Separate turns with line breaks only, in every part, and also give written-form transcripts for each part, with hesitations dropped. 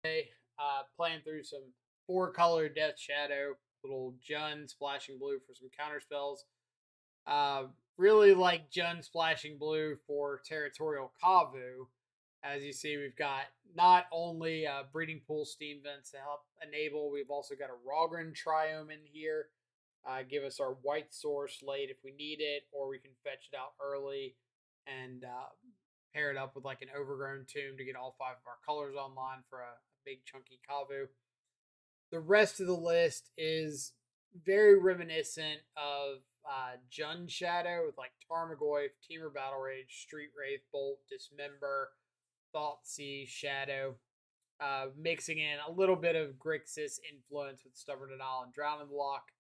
Playing through some 4-color Death Shadow, little Jun splashing blue for some counter spells. Uh, really like Jun splashing blue for territorial Kavu. As you see, we've got not only breeding pool steam vents to help enable, we've also got a Rogren Triome in here. Give us our white source late if we need it, or we can fetch it out early and pair it up with like an overgrown tomb to get all 5 of our colors online for a big chunky Kavu. The rest of the list is very reminiscent of Jun Shadow with like Tarmogoyf, Temur Battle Rage, Street Wraith, Bolt, Dismember, Thoughtseize, Shadow, mixing in a little bit of Grixis influence with Stubborn Denial and Drown in the Lock.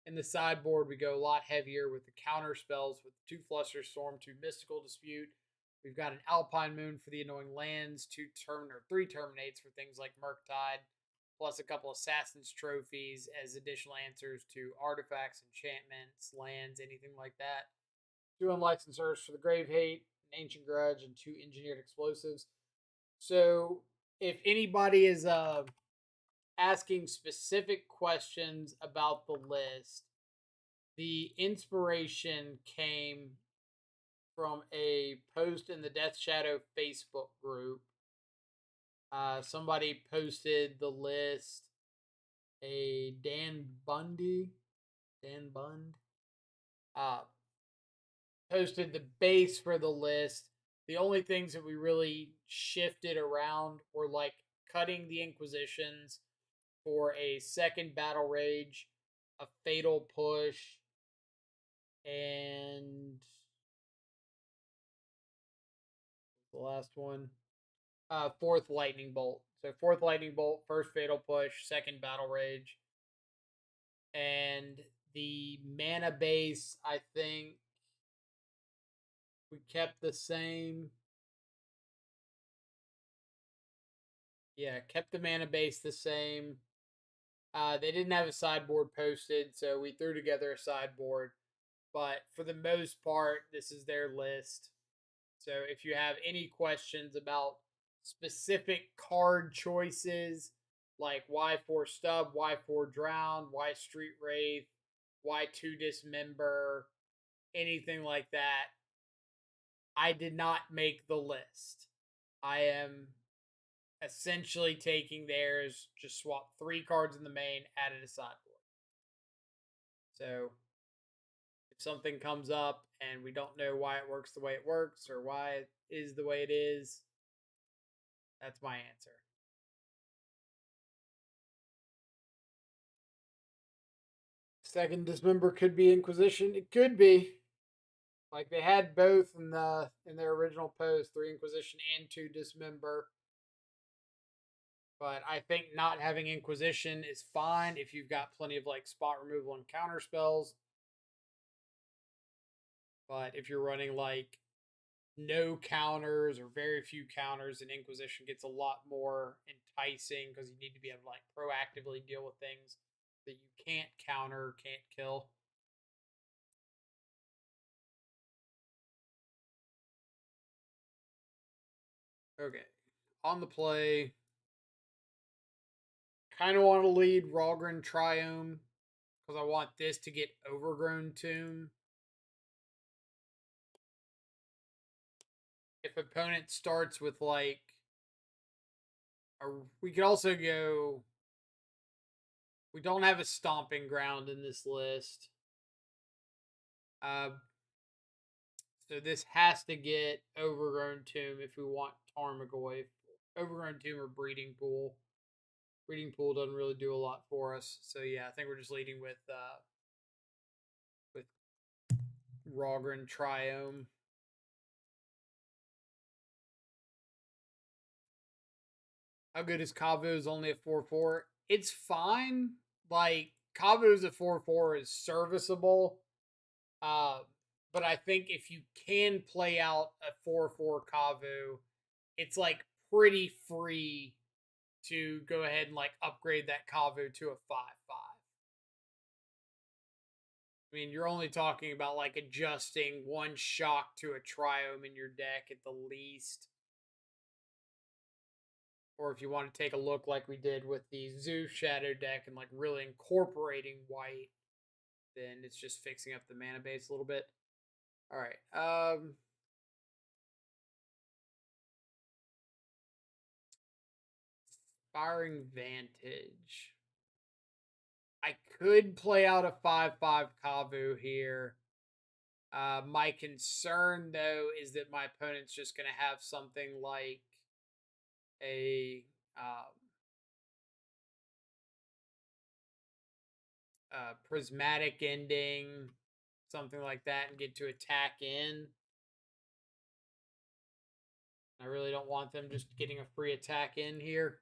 In the sideboard, we go a lot heavier with the counter spells with 2 Fluster Storm, 2 Mystical Dispute. We've got an Alpine Moon for the annoying lands, 3 Terminates for things like Murktide, plus a couple Assassin's Trophies as additional answers to artifacts, enchantments, lands, anything like that. 2 Unlicensed Earths for the Grave Hate, an Ancient Grudge, and 2 Engineered Explosives. So, if anybody is asking specific questions about the list, the inspiration came from a post in the Death Shadow Facebook group. Somebody posted the list. Dan Bund, uh, posted the base for the list. The only things that we really shifted around were like cutting the Inquisitions for a second Battle Rage, a Fatal Push, and the last one, 4th Lightning Bolt. So 4th Lightning Bolt, first Fatal Push, second Battle Rage, and the mana base, I think we kept the same. Yeah, kept the mana base the same. They didn't have a sideboard posted, so we threw together a sideboard. But for the most part, this is their list. So if you have any questions about specific card choices, like why 4 Stub, why 4 Drown, why Street Wraith, why 2 Dismember, anything like that, I did not make the list. I am essentially taking theirs, just swap 3 cards in the main, added a sideboard. So if something comes up and we don't know why it works the way it works or why it is the way it is, that's my answer. Second Dismember could be Inquisition. It could be. Like they had both in their original post, 3 Inquisition and 2 Dismember. But I think not having Inquisition is fine if you've got plenty of like spot removal and counter spells. But if you're running like no counters or very few counters, and Inquisition gets a lot more enticing because you need to be able to like proactively deal with things that you can't counter, can't kill. Okay. On the play, kind of want to lead Rogren Triome because I want this to get Overgrown Tomb. If opponent starts with like, or we could also go. We don't have a Stomping Ground in this list. So this has to get Overgrown Tomb if we want Tarmogoyf. Overgrown Tomb or Breeding Pool. Breeding Pool doesn't really do a lot for us. So yeah, I think we're just leading with Rogren Triome. How good is Kavu? Is only a 4/4. It's fine. Like Kavu's a 4/4 is serviceable. But I think if you can play out a 4/4 Kavu, it's like pretty free to go ahead and like upgrade that Kavu to a 5/5. I mean, you're only talking about like adjusting 1 shock to a Triome in your deck at the least. or if you want to take a look like we did with the Zeus Shadow deck and like really incorporating white, then it's just fixing up the mana base a little bit. All right. Firing Vantage. I could play out a 5/5 Kavu here. My concern, though, is that my opponent's just going to have something like a prismatic ending, something like that, and get to attack in. I really don't want them just getting a free attack in here.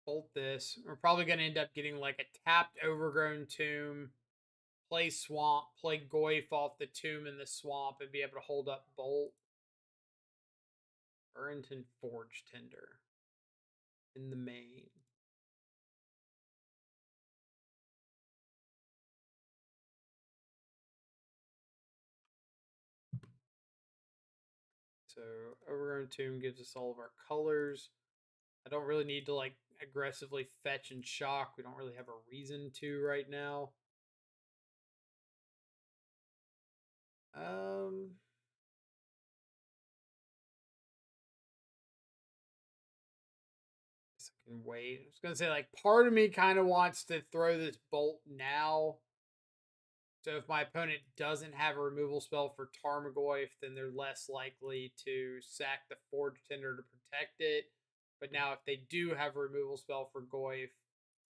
Bolt this. We're probably going to end up getting like a tapped Overgrown Tomb, play Swamp, play Goyf off the Tomb in the Swamp, and be able to hold up Bolt. Burrington Forge Tender in the main. So Overgrown Tomb gives us all of our colors. I don't really need to like aggressively fetch and shock. We don't really have a reason to right now. Um I can wait. I was gonna say like part of me kind of wants to throw this bolt now. So if my opponent doesn't have a removal spell for Tarmogoyf, then they're less likely to sack the Forge Tender to protect it. But now if they do have a removal spell for Goyf,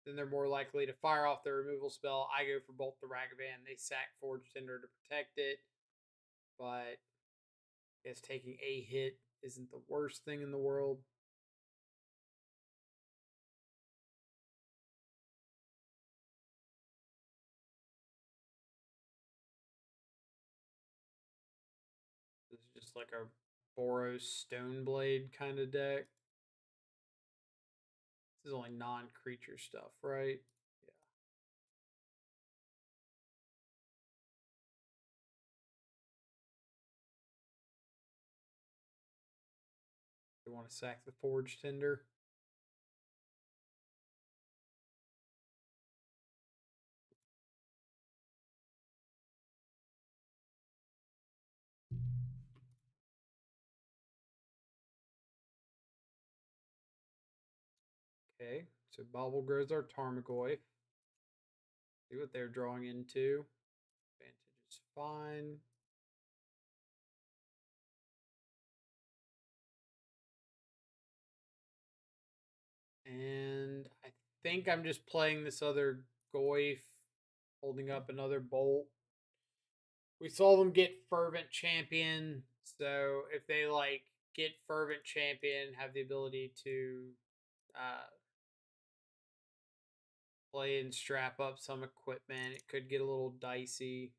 then they're more likely to fire off their removal spell. I go for Bolt the Ragavan. They sack Forge Tender to protect it. But I guess taking a hit isn't the worst thing in the world. This is just like a Boros Stoneblade kind of deck. This is only non-creature stuff, right? Yeah. They want to sack the Forge Tender. Okay, so Bauble grows our Tarmogoyf. See what they're drawing into. Vantage is fine. And I think I'm just playing this other Goyf, holding up another Bolt. We saw them get Fervent Champion, so if they like get Fervent Champion, have the ability to play and strap up some equipment, it could get a little dicey.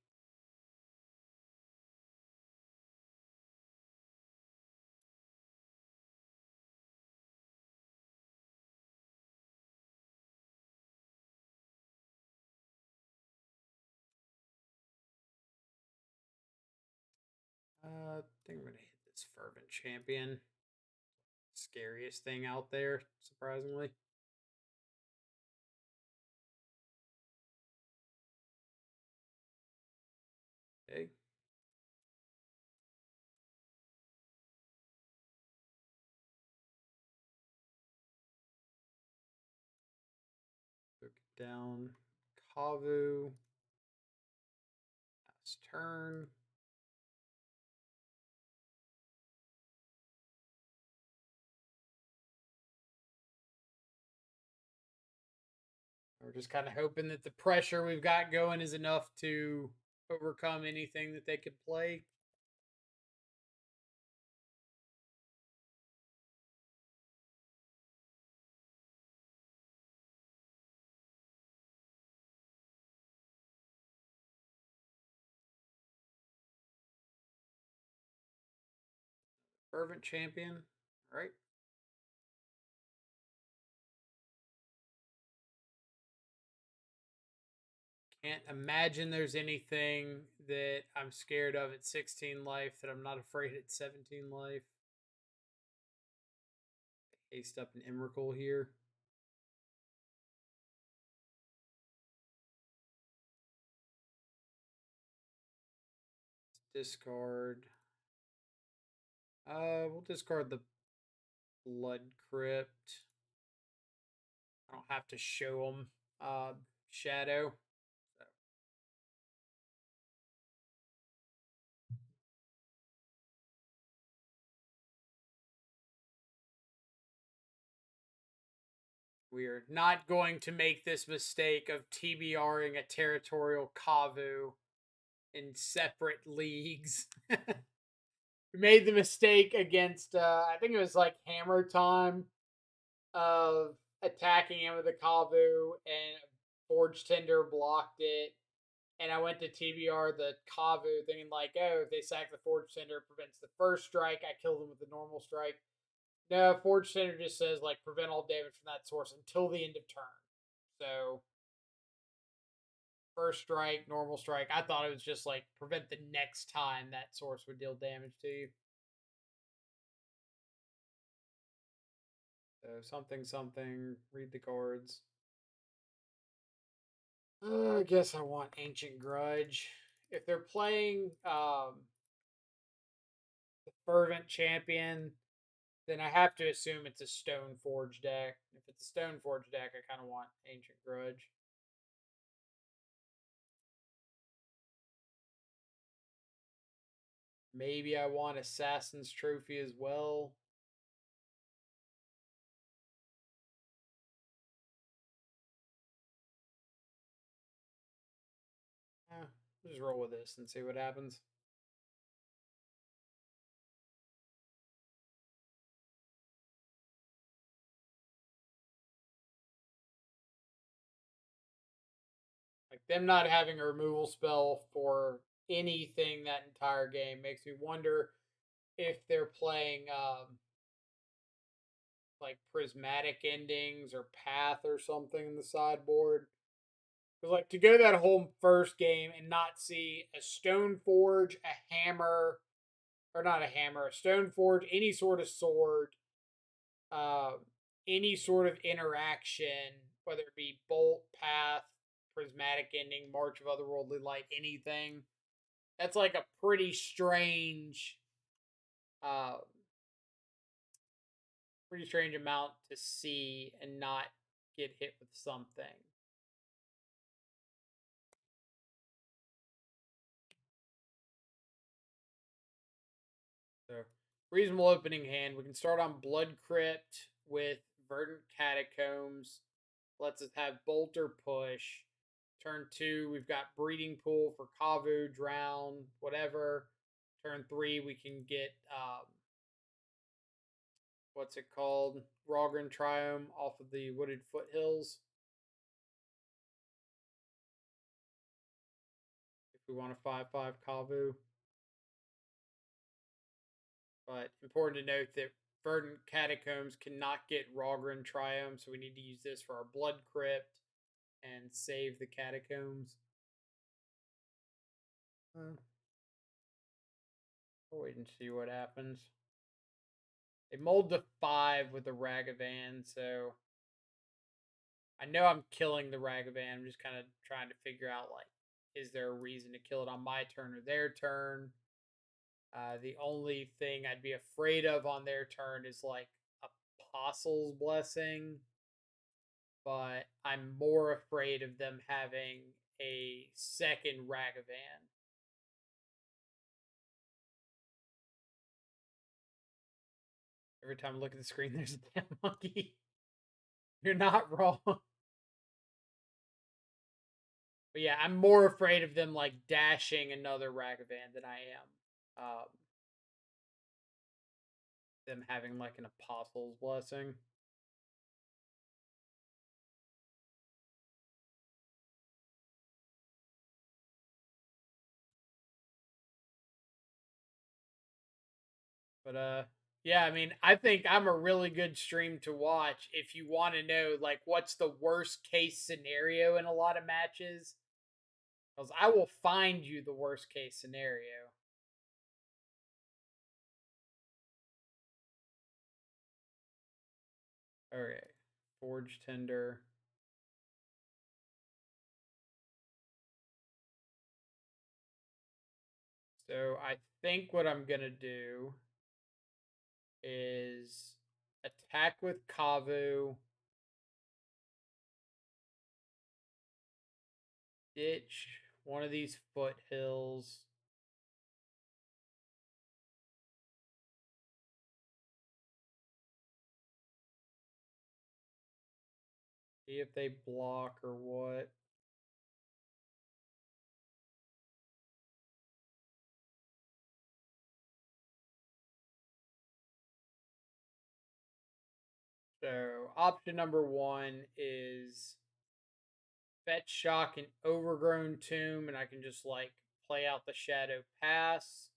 I think I'm gonna hit this Fervent Champion. Scariest thing out there, surprisingly. Okay. Took it down. Kavu. Last turn. We're just kind of hoping that the pressure we've got going is enough to overcome anything that they could play. Fervent Champion. All right. Can't imagine there's anything that I'm scared of at 16 life that I'm not afraid at 17 life. Haste up an Emrakul here. Discard. We'll discard the Blood Crypt. I don't have to show them Shadow. So. We're not going to make this mistake of TBRing a territorial Kavu in separate leagues. We made the mistake against, I think it was like Hammer Time, of attacking him with a Kavu, and Forge Tender blocked it. And I went to TBR the Kavu, thinking like, oh, if they sack the Forge Tender, it prevents the first strike. I kill them with the normal strike. No, Forge Tender just says like prevent all damage from that source until the end of turn. So first strike, normal strike. I thought it was just like prevent the next time that source would deal damage to you. So something. Read the cards. I guess I want Ancient Grudge. If they're playing the Fervent Champion, then I have to assume it's a Stoneforge deck. If it's a Stoneforge deck, I kind of want Ancient Grudge. Maybe I want Assassin's Trophy as well. Just roll with this and see what happens. Like them not having a removal spell for anything that entire game makes me wonder if they're playing like prismatic endings or path or something in the sideboard. Because like to go that whole first game and not see a stone forge, a hammer, or not a hammer, a stone forge, any sort of sword, uh, any sort of interaction, whether it be bolt, path, prismatic ending, march of otherworldly light, anything. That's like a pretty strange, uh, pretty strange amount to see and not get hit with something. So, reasonable opening hand. We can start on Blood Crypt with Verdant Catacombs. Lets us have Bolter Push. Turn 2, we've got Breeding Pool for Kavu, Drown, whatever. Turn 3, we can get, what's it called? Rogren Triome off of the Wooded Foothills. If we want a 5/5 Kavu. But important to note that Verdant Catacombs cannot get Rogren Triome, so we need to use this for our Blood Crypt and save the Catacombs. I'll wait and see what happens. They mold to 5 with the Ragavan, so I know I'm killing the Ragavan. I'm just kind of trying to figure out, like, is there a reason to kill it on my turn or their turn? The only thing I'd be afraid of on their turn is like Apostle's Blessing, but I'm more afraid of them having a second Ragavan. Every time I look at the screen, there's a damn monkey. You're not wrong. But yeah, I'm more afraid of them like dashing another Ragavan than I am them having like an Apostle's Blessing. But yeah, I mean, I think I'm a really good stream to watch if you want to know like what's the worst case scenario in a lot of matches. Because I will find you the worst case scenario. Okay. Forge Tender. So I think what I'm going to do is attack with Kavu, ditch one of these foothills. See if they block or what. So option number one is fetch shock an overgrown tomb, and I can just like play out the shadow pass.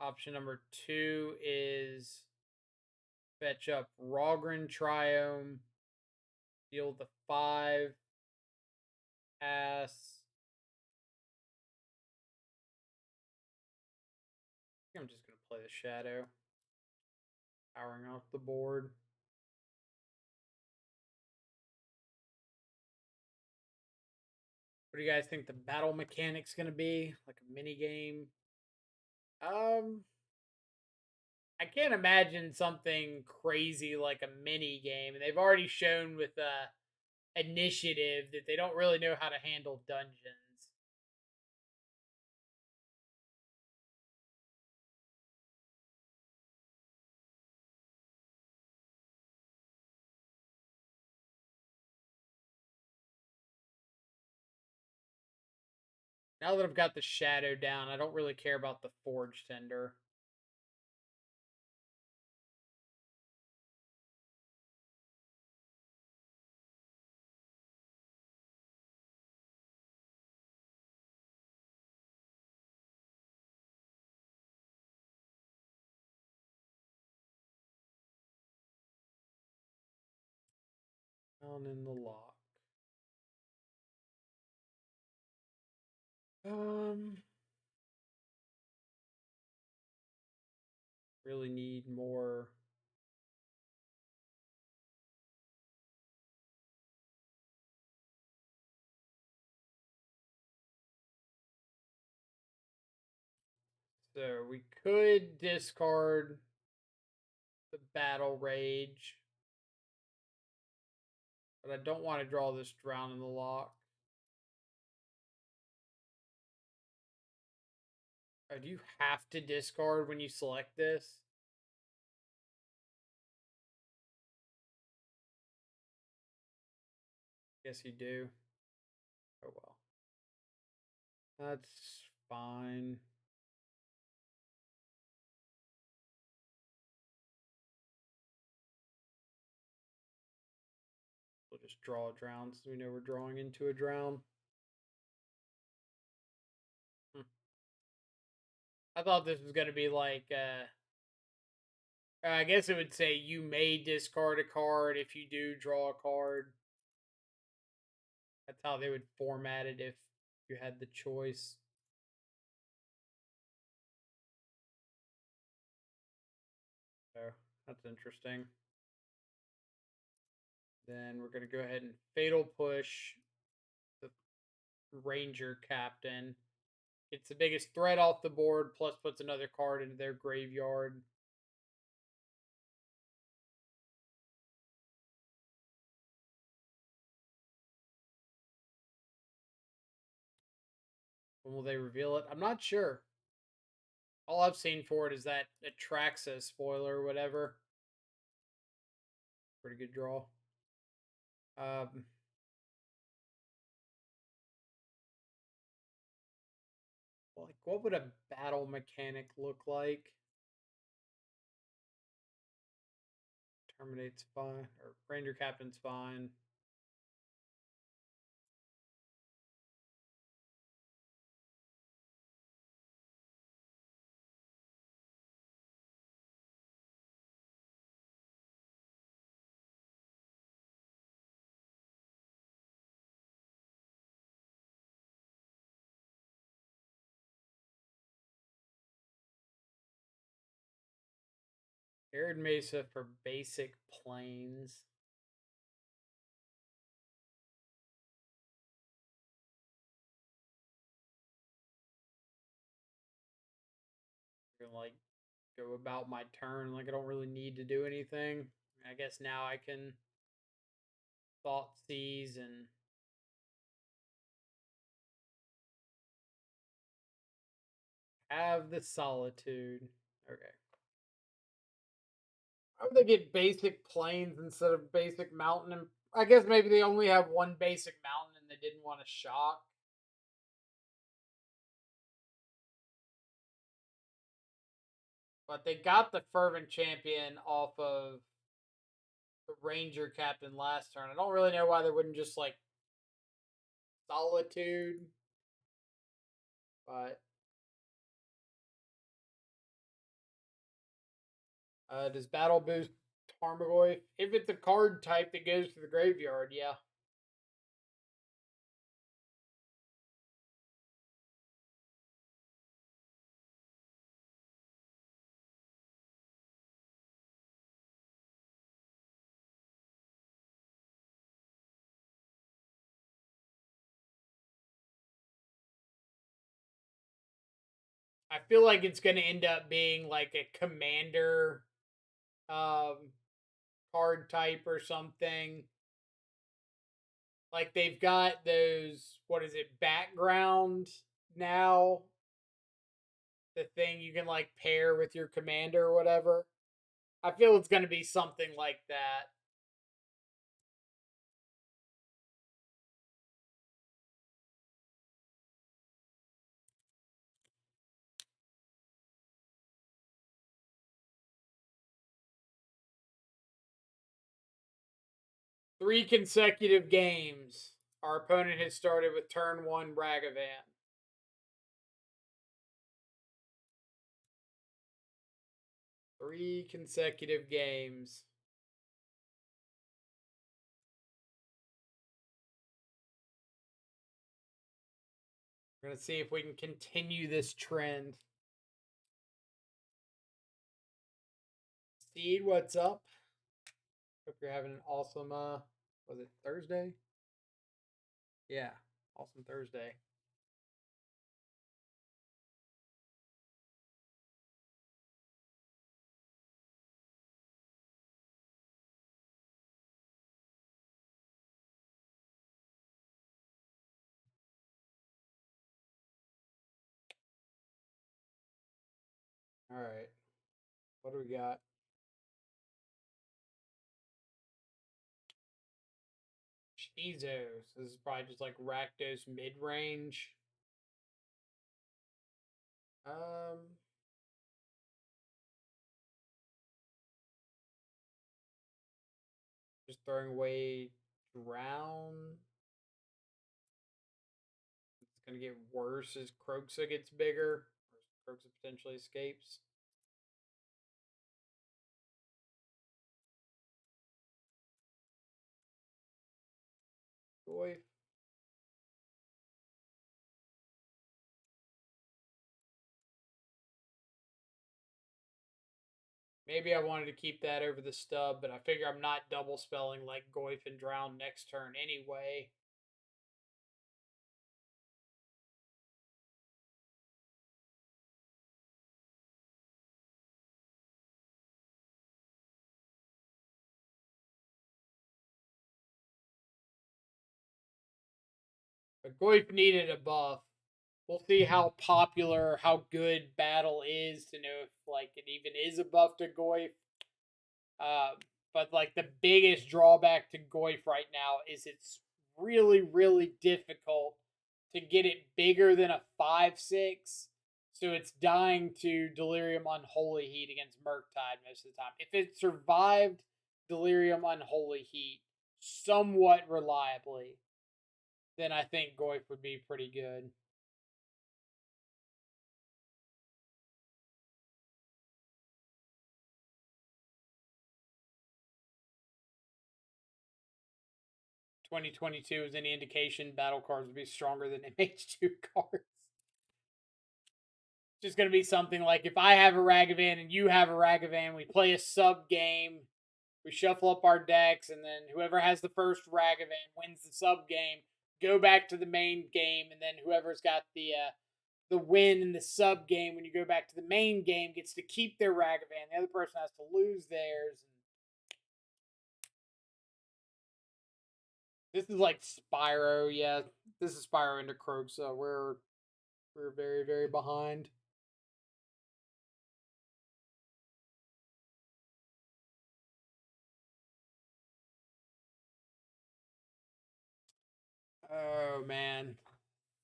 Option number two is fetch up Rogren Triome, deal the 5, pass. I think I'm just gonna play the shadow, powering off the board. What do you guys think the battle mechanic's gonna be? Like a mini game? I can't imagine something crazy like a mini game. And they've already shown with initiative that they don't really know how to handle dungeons. Now that I've got the shadow down, I don't really care about the forge tender. Down in the lock. Really need more. So we could discard the battle rage, but I don't want to draw this drown in the lock. Oh, do you have to discard when you select this? Yes, you do. Oh well. That's fine. We'll just draw a drown so we know we're drawing into a drown. I thought this was going to be like, I guess it would say you may discard a card if you do draw a card. That's how they would format it if you had the choice. So that's interesting. Then we're going to go ahead and fatal push the Ranger Captain. It's the biggest threat off the board, plus puts another card into their graveyard. When will they reveal it? I'm not sure. All I've seen for it is that Atraxa spoiler or whatever. Pretty good draw. Like, what would a battle mechanic look like? Terminate's fine, or Ranger Captain's fine. Arid Mesa for basic planes. Gonna like go about my turn like I don't really need to do anything. I guess now I can thought seize and have the solitude. Okay. How would they get basic plains instead of basic mountain? And I guess maybe they only have one basic mountain and they didn't want to shock. But they got the fervent champion off of the ranger captain last turn. I don't really know why they wouldn't just like solitude. But does battle boost Tarmogoyf? If it's a card type that goes to the graveyard, yeah. I feel like it's going to end up being like a commander um, card type or something. Like they've got those, what is it, background now? The thing you can like pair with your commander or whatever. I feel it's going to be something like that. Three consecutive games. Our opponent has started with turn one Ragavan. Three consecutive games. We're going to see if we can continue this trend. Steed, what's up? Hope you're having an awesome, was it Thursday? Yeah, awesome Thursday. All right. What do we got? Jesus. This is probably just like Rakdos mid range. Um, just throwing away Drown. It's gonna get worse as Kroxa gets bigger. Or Kroxa potentially escapes. Boy. Maybe I wanted to keep that over the stub, but I figure I'm not double spelling like Goyf and Drown next turn anyway. But Goyf needed a buff. We'll see how popular, how good Battle is to know if like it even is a buff to Goyf. Uh, but like the biggest drawback to Goyf right now is it's really, really difficult to get it bigger than a 5/6. So it's dying to Delirium Unholy Heat against Murktide most of the time. If it survived Delirium Unholy Heat somewhat reliably, then I think Goyf would be pretty good. (2022) is any indication, battle cards would be stronger than MH2 cards. just going to be something like if I have a Ragavan and you have a Ragavan, we play a sub game, we shuffle up our decks, and then whoever has the first Ragavan wins the sub game. Go back to the main game, and then whoever's got the win in the sub game when you go back to the main game gets to keep their Ragavan. The other person has to lose theirs. This is like Spyro, yeah. This is Spyro into Croak, so we're very, very behind. Oh man.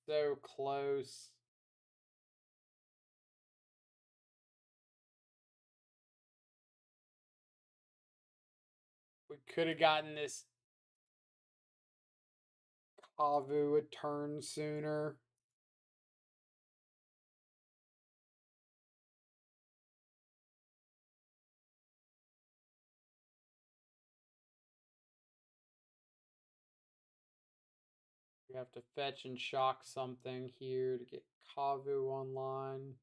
So close. We could have gotten this Kavu a turn sooner. We have to fetch and shock something here to get Kavu online.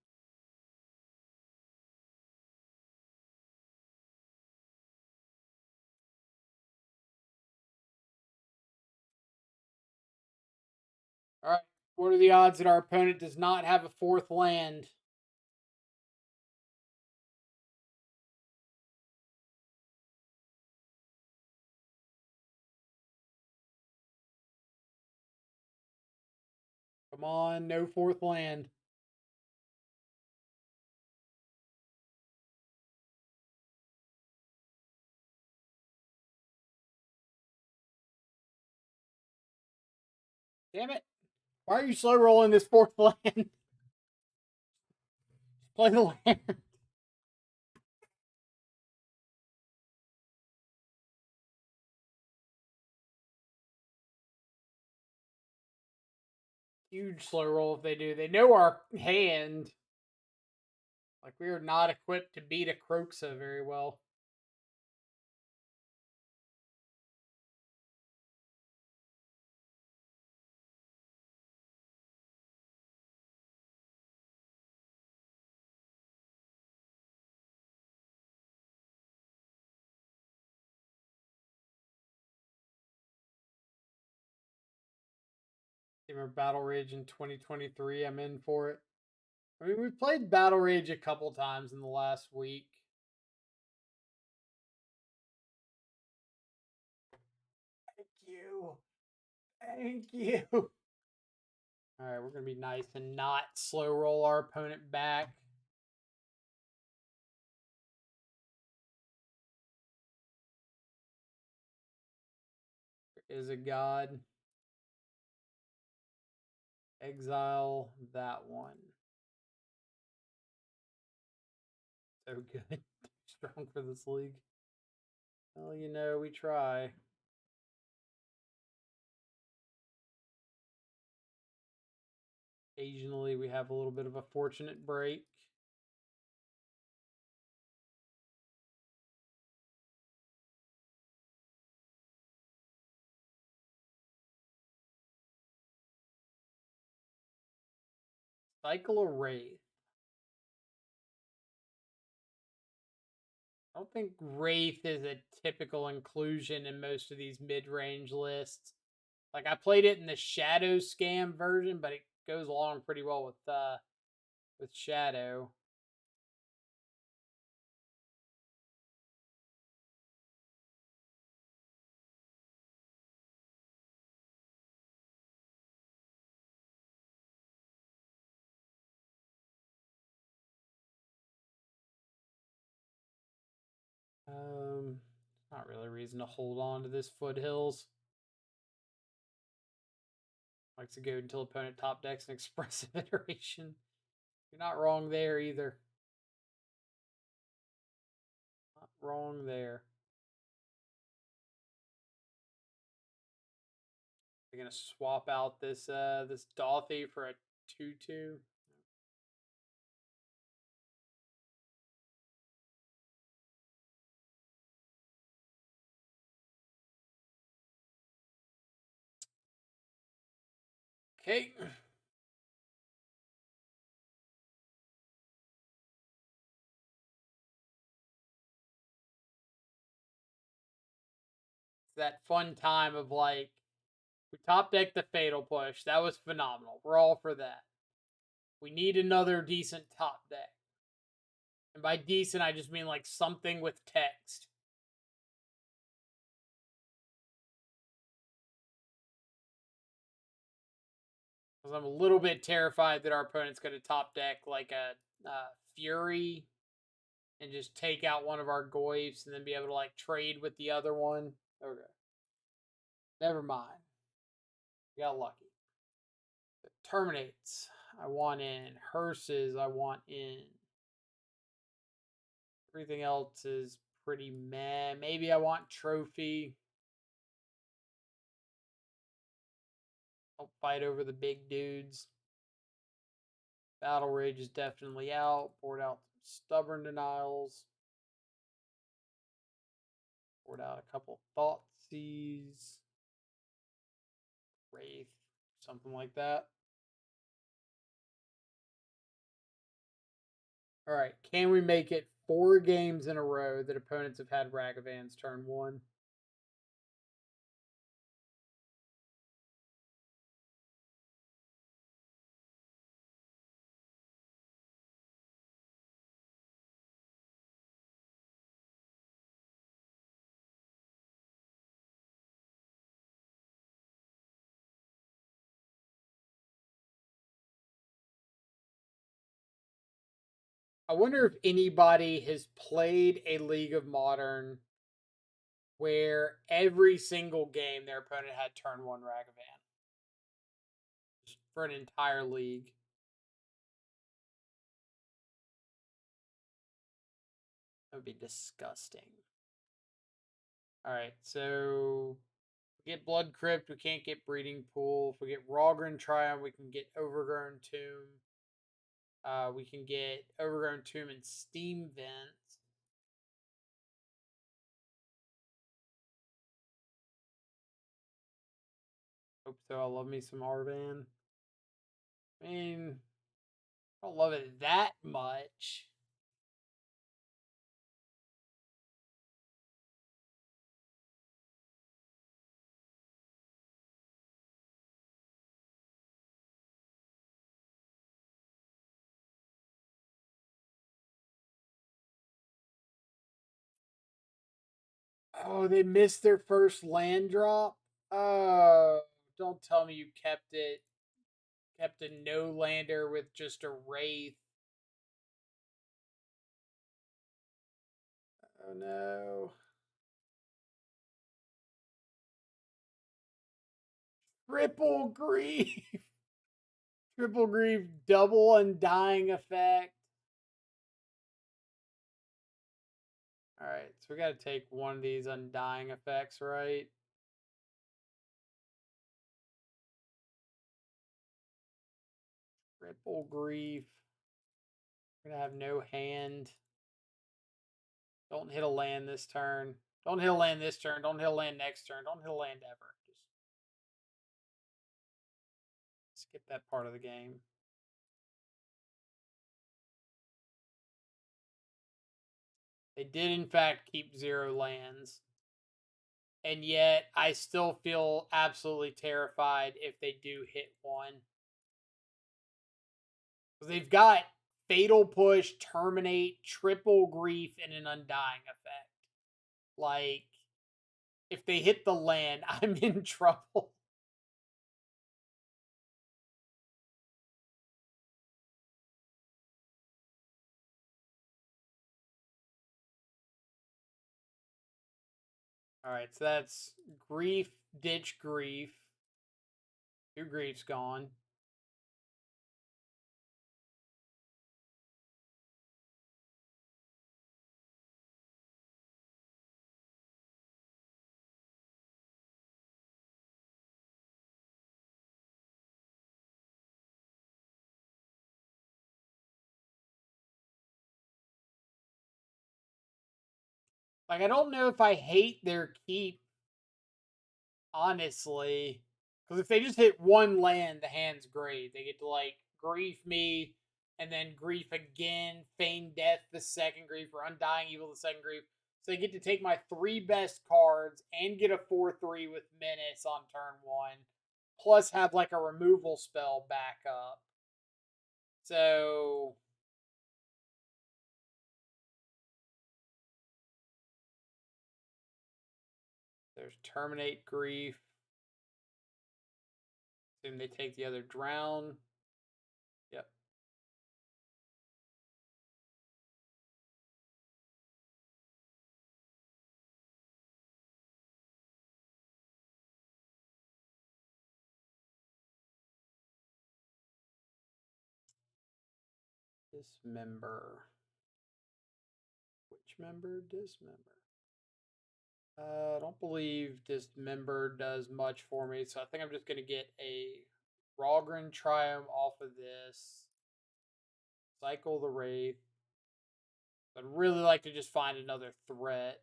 Alright, what are the odds that our opponent does not have a fourth land? Come on, no fourth land. Damn it. Why are you slow rolling this fourth land? Play the land. Huge slow roll if they do. They know our hand. Like, we are not equipped to beat a Croxa very well. Temur Battle Rage in 2023. I'm in for it. I mean, we've played Battle Rage a couple times in the last week. Thank you. Thank you. All right, we're going to be nice and not slow roll our opponent back. There is a god. Exile that one. So good. Strong for this league. Well, you know, we try. Occasionally, we have a little bit of a fortunate break. Cycle of Wraith. I don't think Wraith is a typical inclusion in most of these mid-range lists. Like, I played it in the Shadow Scam version, but it goes along pretty well with Shadow. Not really a reason to hold on to this Foothills. Likes to go until opponent top decks an expressive iteration. You're not wrong there either. Not wrong there. We're gonna swap out this this Dothy for a 2/2. Okay. It's that fun time of like, we top decked the Fatal Push. That was phenomenal. We're all for that. We need another decent top deck. And by decent, I just mean like something with text. Because I'm a little bit terrified that our opponent's going to top deck like a Fury and just take out one of our Goyfs and then be able to like trade with the other one. Okay. Never mind. We got lucky. It terminates. I want in. Hearses, I want in. Everything else is pretty meh. Maybe I want Trophy. I'll fight over the big dudes. Battle Rage is definitely out. Board out Stubborn Denials. Board out a couple Thoughtseize. Wraith. Something like that. Alright, can we make it 4 games in a row that opponents have had Ragavans turn 1? I wonder if anybody has played a League of Modern where every single game their opponent had turn 1 Ragavan for an entire league. That would be disgusting. Alright, so we get Blood Crypt, we can't get Breeding Pool. If we get Rogren Triumph, we can get Overgrown Tomb. We can get Overgrown Tomb and Steam Vents. Hope so. I love me some Arvan. I mean, I don't love it that much. Oh, they missed their first land drop? Oh, don't tell me you kept it. Kept a no lander with just a Wraith. Oh no. Triple Grief. Triple Grief, double Undying Effect. Alright, so we gotta take one of these Undying Effects, right? Triple Grief. We're gonna have no hand. Don't hit a land this turn. Don't hit a land this turn. Don't hit a land next turn. Don't hit a land ever. Just skip that part of the game. They did, in fact, keep 0 lands. And yet, I still feel absolutely terrified if they do hit 1. Because they've got Fatal Push, Terminate, Triple Grief, and an Undying Effect. Like, if they hit the land, I'm in trouble. Alright, so that's Grief, Ditch Grief. 2 Grief's gone. Like, I don't know if I hate their keep, honestly. Because if they just hit 1 land, the hand's great. They get to, like, Grief me, and then Grief again, Feign Death the second Grief, or Undying Evil the second Grief. So I get to take my 3 best cards and get a 4/3 with Menace on turn 1, plus have like a removal spell back up. So there's Terminate Grief. Assume they take the other Drown. Yep. Dismember. Which member? Dismember. I don't believe Dismember does much for me, so I think I'm just going to get a Rogren Triumph off of this. Cycle the Wraith. I'd really like to just find another threat.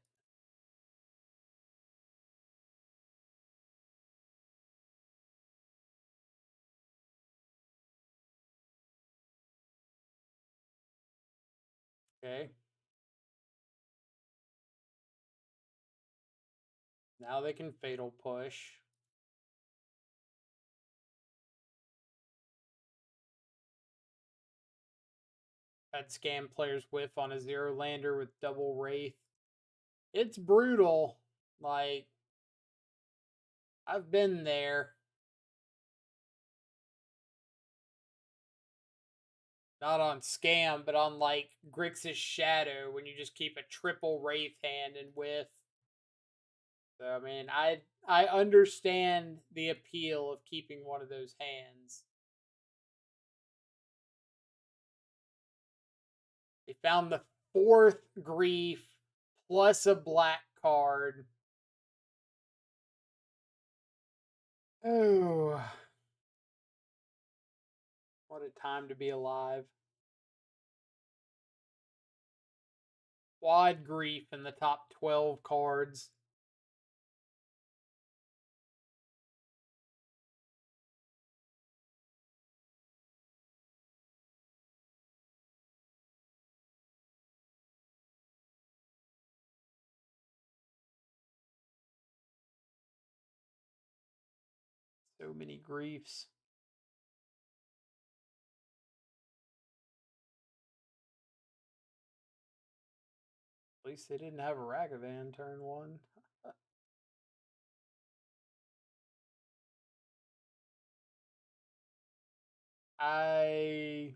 Okay. Now they can Fatal Push. Had scam players whiff on a 0 lander with double Wraith. It's brutal. Like, I've been there. Not on scam, but on like Grixis Shadow when you just keep a triple Wraith hand and whiff. So I mean, I understand the appeal of keeping one of those hands. They found the 4th Grief plus a black card. Oh, what a time to be alive. Quad Grief in the top 12 cards. So many griefs. At least they didn't have a Ragavan turn 1. I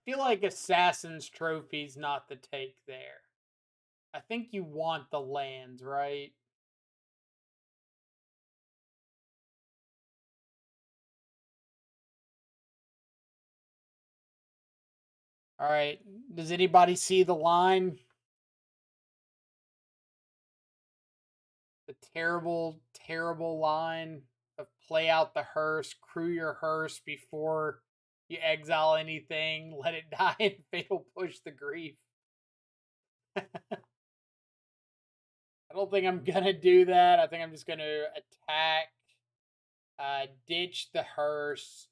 feel like Assassin's Trophy's not the take there. I think you want the lands, right? All right. Does anybody see the line? The terrible, terrible line of play out the hearse, crew your hearse before you exile anything, let it die, and fatal push the grief. I don't think I'm gonna do that. I think I'm just gonna attack, ditch the hearse.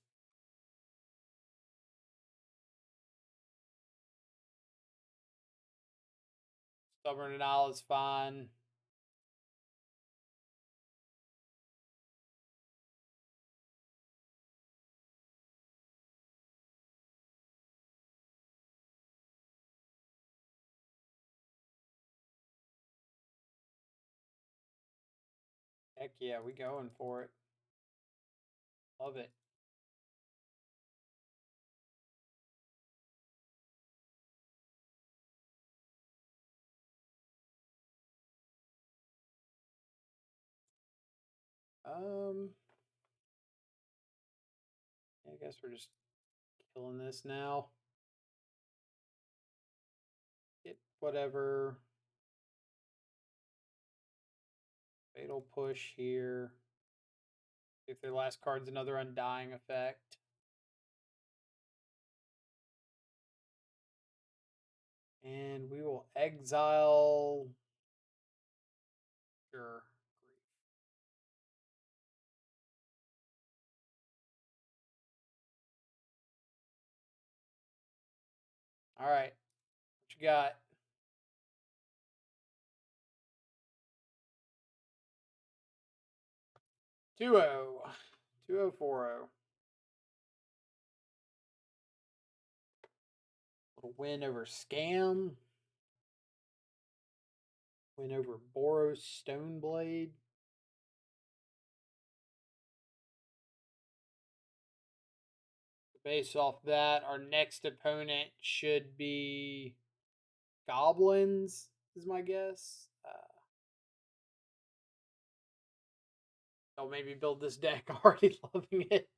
Stubborn Denial is fine. Heck yeah, we going for it. Love it. I guess we're just killing this now. Get whatever. Fatal push here. If their last card's another Undying effect. And we will exile. Sure. All right. What you got? Two O. 2040. Little win over Scam. Win over Boros Stoneblade. Based off that, our next opponent should be Goblins, is my guess. I'll maybe build this deck. Already loving it.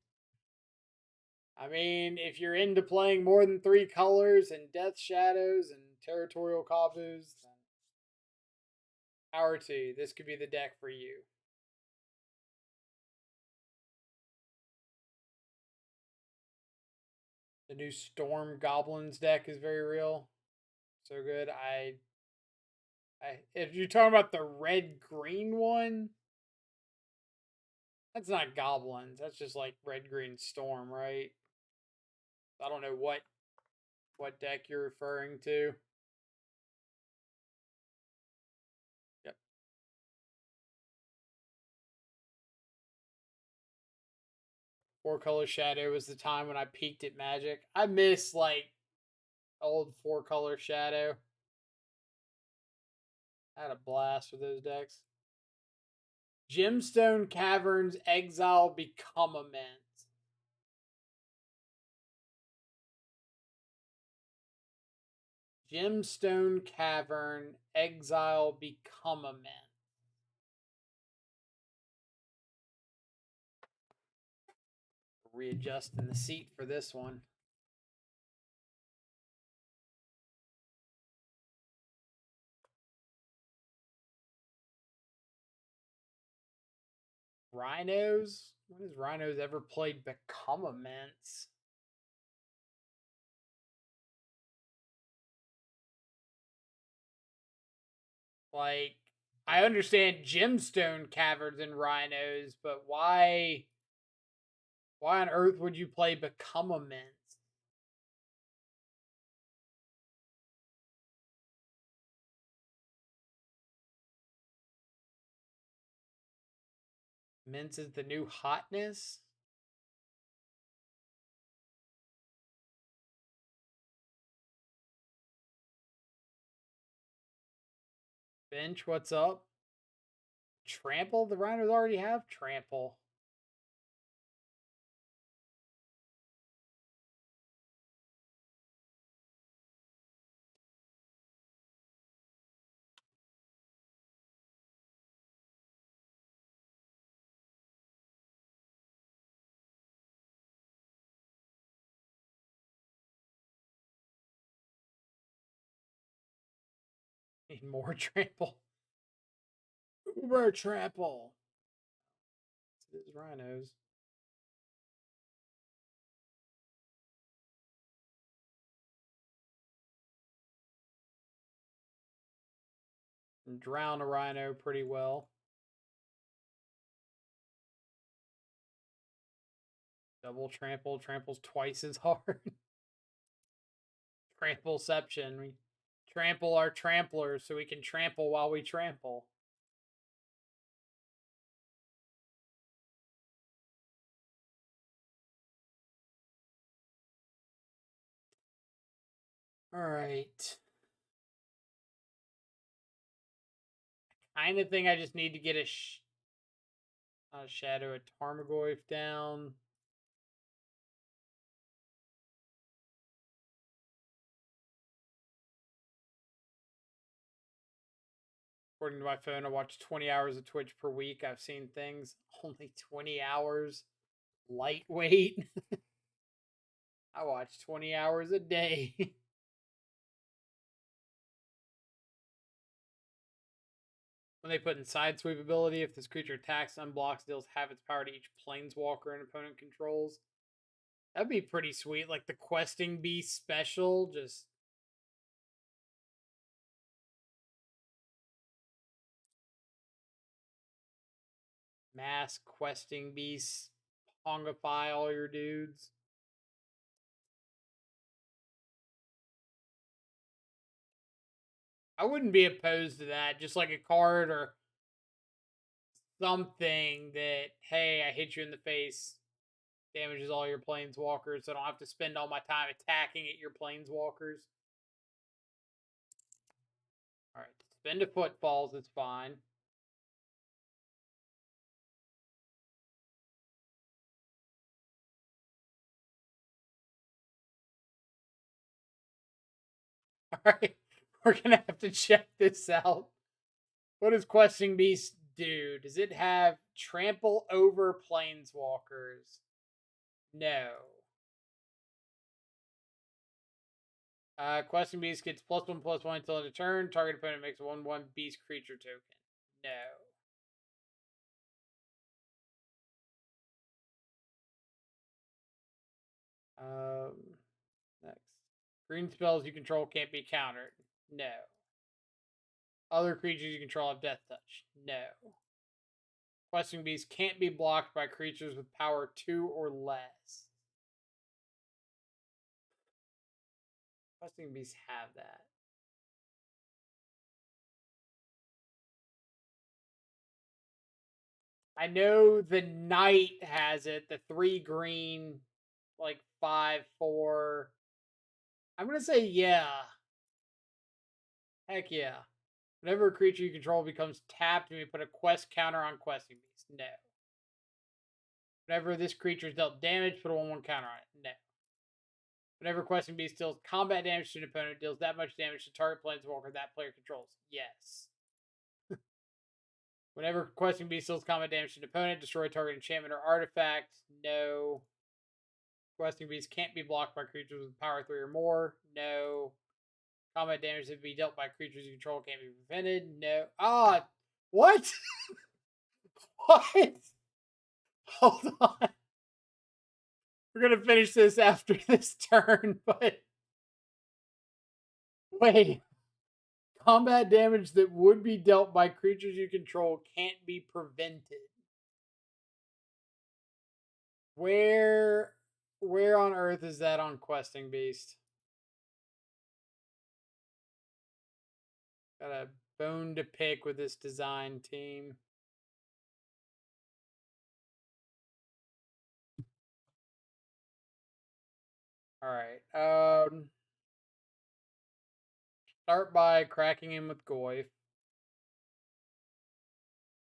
I mean, if you're into playing more than 3 colors and Death Shadows and Territorial Kavus, then power to you. This could be the deck for you. The new Storm Goblins deck is very real. So good. If you're talking about the red green one, that's not goblins. That's just like red green storm, right? I don't know what deck you're referring to. Yep. 4-color shadow was the time when I peaked at Magic. I miss like old 4-color shadow. I had a blast with those decks. Gemstone Caverns Exile Become Immense. Gemstone Cavern Exile Become Immense. Readjusting the seat for this one. Rhinos? When has Rhinos ever played Become Immense? Like, I understand gemstone caverns and rhinos, but why on earth would you play Become Immense? Immense is the new hotness? Bench, what's up? Trample? The rhinos already have trample. Need more trample. Uber trample. It is rhinos. And drown a rhino pretty well. Double trample. Trample's twice as hard. Trampleception. We trample our tramplers so we can trample while we trample. All right. Kind of think I just need to get a shadow of Tarmogoyf down. According to my phone, I watch 20 hours of Twitch per week. I've seen things. Only 20 hours. Lightweight. I watch 20 hours a day. When they put in side sweep ability, if this creature attacks, unblocks, deals half its power to each planeswalker an opponent controls. That'd be pretty sweet. Like the questing beast special, just mass questing beasts, pongify all your dudes. I wouldn't be opposed to that. Just like a card or something that, hey, I hit you in the face, damages all your planeswalkers, so I don't have to spend all my time attacking at your planeswalkers. Alright, spend a footfalls, it's fine. Alright, we're gonna have to check this out. What does Questing Beast do? Does it have trample over planeswalkers? No. Questing Beast gets +1/+1 until end of turn. Target opponent makes a 1/1 beast creature token. No. Next. Green spells you control can't be countered. No. Other creatures you control have death touch. No. Questing Beast can't be blocked by creatures with power 2 or less. Questing Beasts have that. I know the Knight has it, the 3 green, like 5/4. I'm gonna say yeah. Heck yeah. Whenever a creature you control becomes tapped, you may put a quest counter on Questing Beast. No. Whenever this creature is dealt damage, put a 1/1 counter on it. No. Whenever Questing Beast deals combat damage to an opponent, deals that much damage to target planeswalker that player controls. Yes. Whenever Questing Beast deals combat damage to an opponent, destroy target enchantment or artifact. No. Questing Beast can't be blocked by creatures with power 3 or more. No. Combat damage that be dealt by creatures you control can't be prevented. No. Ah! What? What? Hold on. We're gonna finish this after this turn, but wait. Combat damage that would be dealt by creatures you control can't be prevented. Where on earth is that on Questing Beast? Got a bone to pick with this design team. All right. Start by cracking him with Goyf.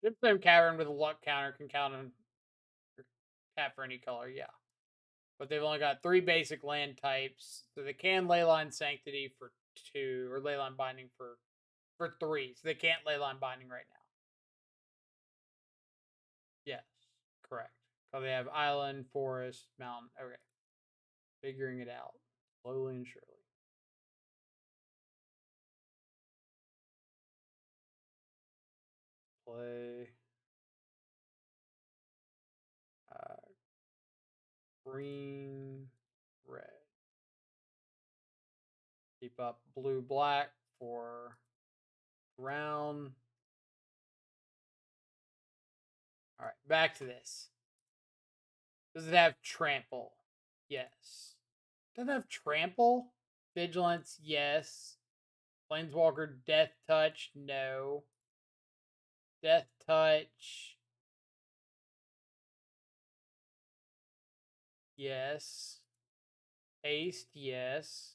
Gypsum Cavern with a luck counter can count on tap for any color, yeah. But they've only got 3 basic land types, so they can Leyline Sanctity for 2, or Leyline Binding for 3. So they can't Leyline Binding right now. Yes, correct. So they have island, forest, mountain. Okay. Figuring it out. Slowly and surely. Play. Green, red. Keep up blue, black for brown. All right, back to this. Does it have trample? Yes. Does it have trample? Vigilance? Yes. Planeswalker death touch? No. Death touch? Yes. Haste? Yes.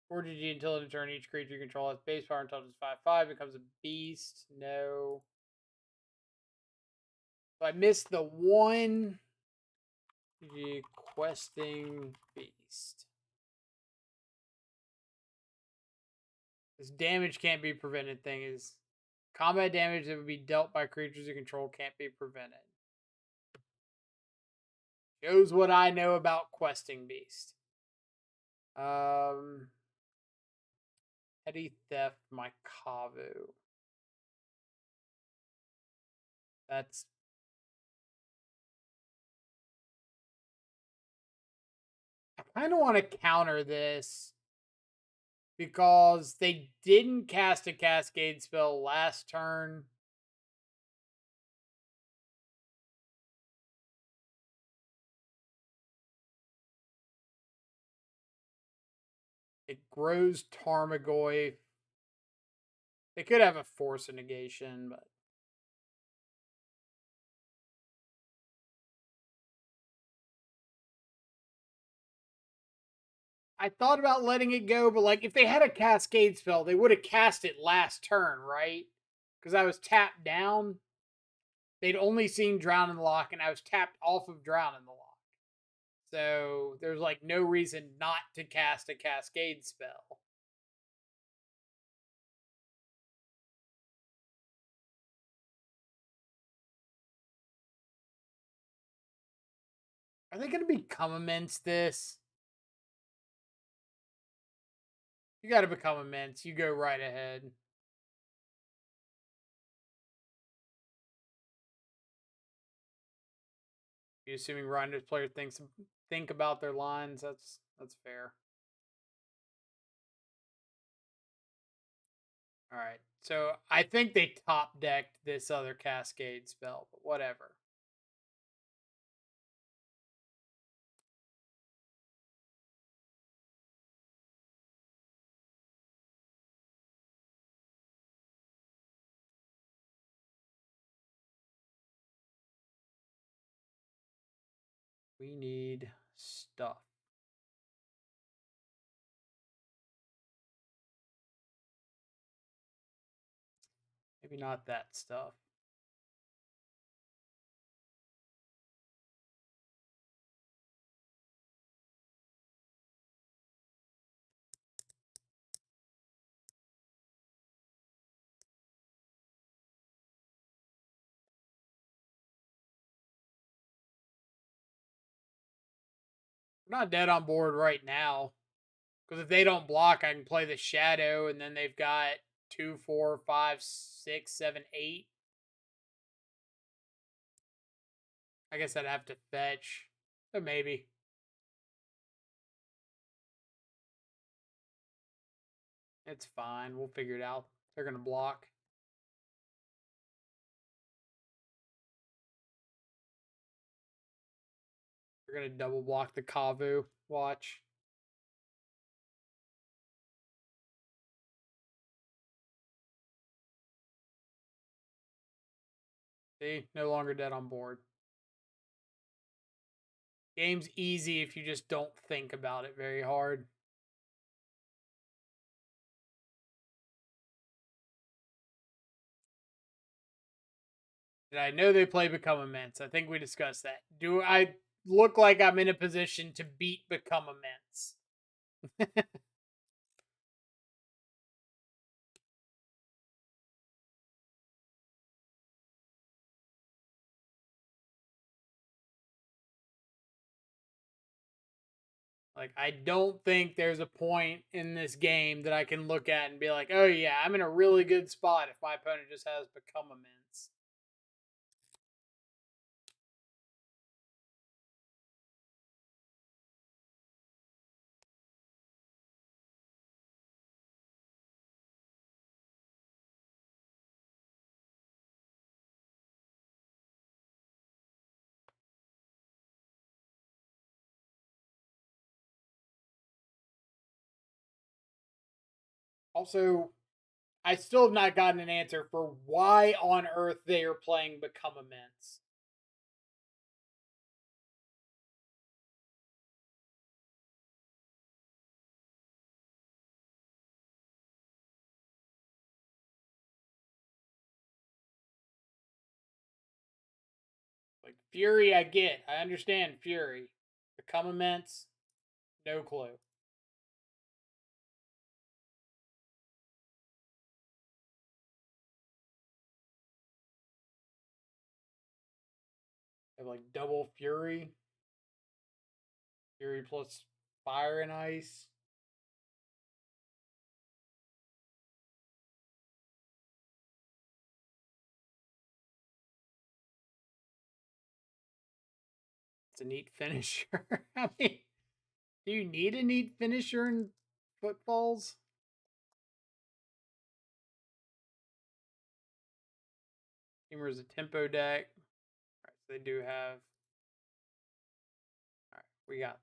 Fortitude until end of turn, each creature you control has base power until it's 5/5, becomes a beast. No. So I missed the one Questing Beast. This damage can't be prevented thing is combat damage that would be dealt by creatures you control can't be prevented. Shows what I know about Questing Beast. Petty Theft, my Kavu. That's I kind of want to counter this because they didn't cast a Cascade spell last turn. It grows Tarmogoyf. They could have a force of negation, but I thought about letting it go, but like if they had a cascade spell, they would have cast it last turn, right? Because I was tapped down. They'd only seen Drown in the Loch, and I was tapped off of Drown in the Loch. So there's like no reason not to cast a cascade spell. Are they going to become immense this? You got to become immense. You go right ahead. You assuming Rhinos player think about their lines? That's fair. All right. So I think they top decked this other cascade spell, but whatever. We need stuff. Maybe not that stuff. We're not dead on board right now. Because if they don't block, I can play the shadow, and then they've got 2, 4, 5, 6, 7, 8. I guess I'd have to fetch, but maybe. It's fine. We'll figure it out. They're gonna block. They're gonna double block the Kavu. Watch. See, no longer dead on board. Game's easy if you just don't think about it very hard. And I know they play Become Immense. I think we discussed that. Do I look like I'm in a position to beat Become Immense? Like, I don't think there's a point in this game that I can look at and be like, oh, yeah, I'm in a really good spot if my opponent just has Become Immense. Also, I still have not gotten an answer for why on earth they are playing Become Immense. Like, Fury, I get. I understand Fury. Become Immense, no clue. They have like double Fury. Fury plus Fire and Ice. It's a neat finisher. I mean, do you need a neat finisher in Footfalls? Temur is a tempo deck. All right, so they do have. All right, we got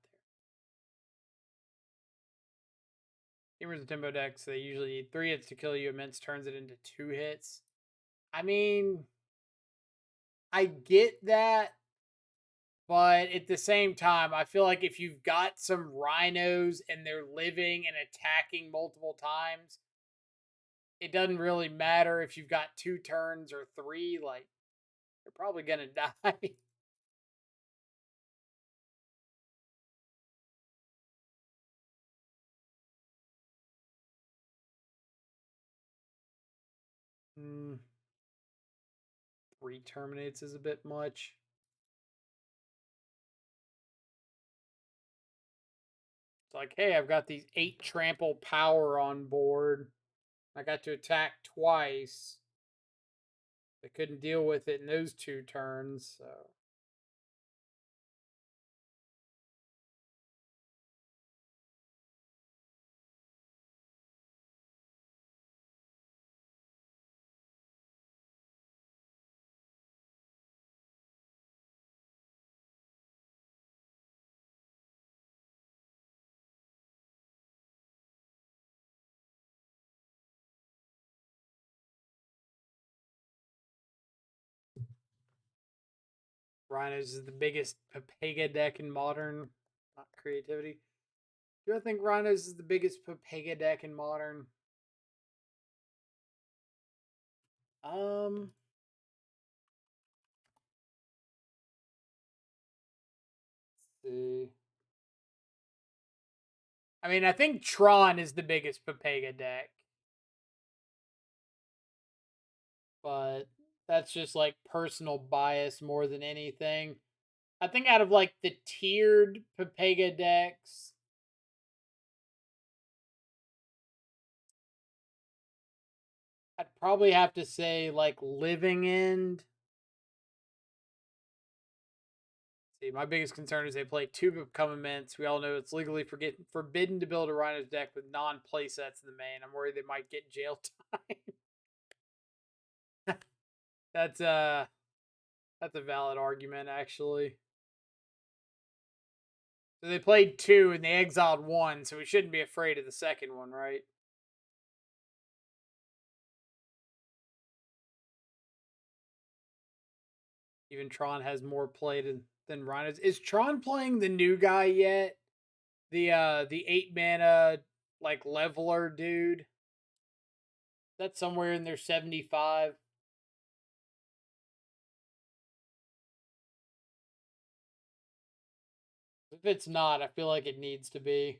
there. Temur's a tempo deck, so they usually need 3 hits to kill you. Immense turns it into 2 hits. I mean, I get that, but at the same time, I feel like if you've got some rhinos and they're living and attacking multiple times, it doesn't really matter if you've got 2 turns or 3. Like, they're probably gonna die. Hmm, 3 terminates is a bit much. It's like, hey, I've got these 8 trample power on board. I got to attack twice. They couldn't deal with it in those 2 turns, so. Rhinos is the biggest Papega deck in modern, not creativity. Do I think Rhinos is the biggest Papega deck in modern? Um, let's see. I mean, I think Tron is the biggest Papega deck, but that's just like personal bias more than anything. I think out of like the tiered Papega decks, I'd probably have to say like Living End. See, my biggest concern is they play 2 Become Immense. We all know it's legally forbidden to build a Rhinos deck with non-play sets in the main. I'm worried they might get jail time. that's that's a valid argument, actually. So they played 2 and they exiled 1, so we shouldn't be afraid of the second one, right? Even Tron has more play than Rhinos. Is Tron playing the new guy yet? The 8 mana like leveler dude. That's somewhere in their 75. If it's not, I feel like it needs to be.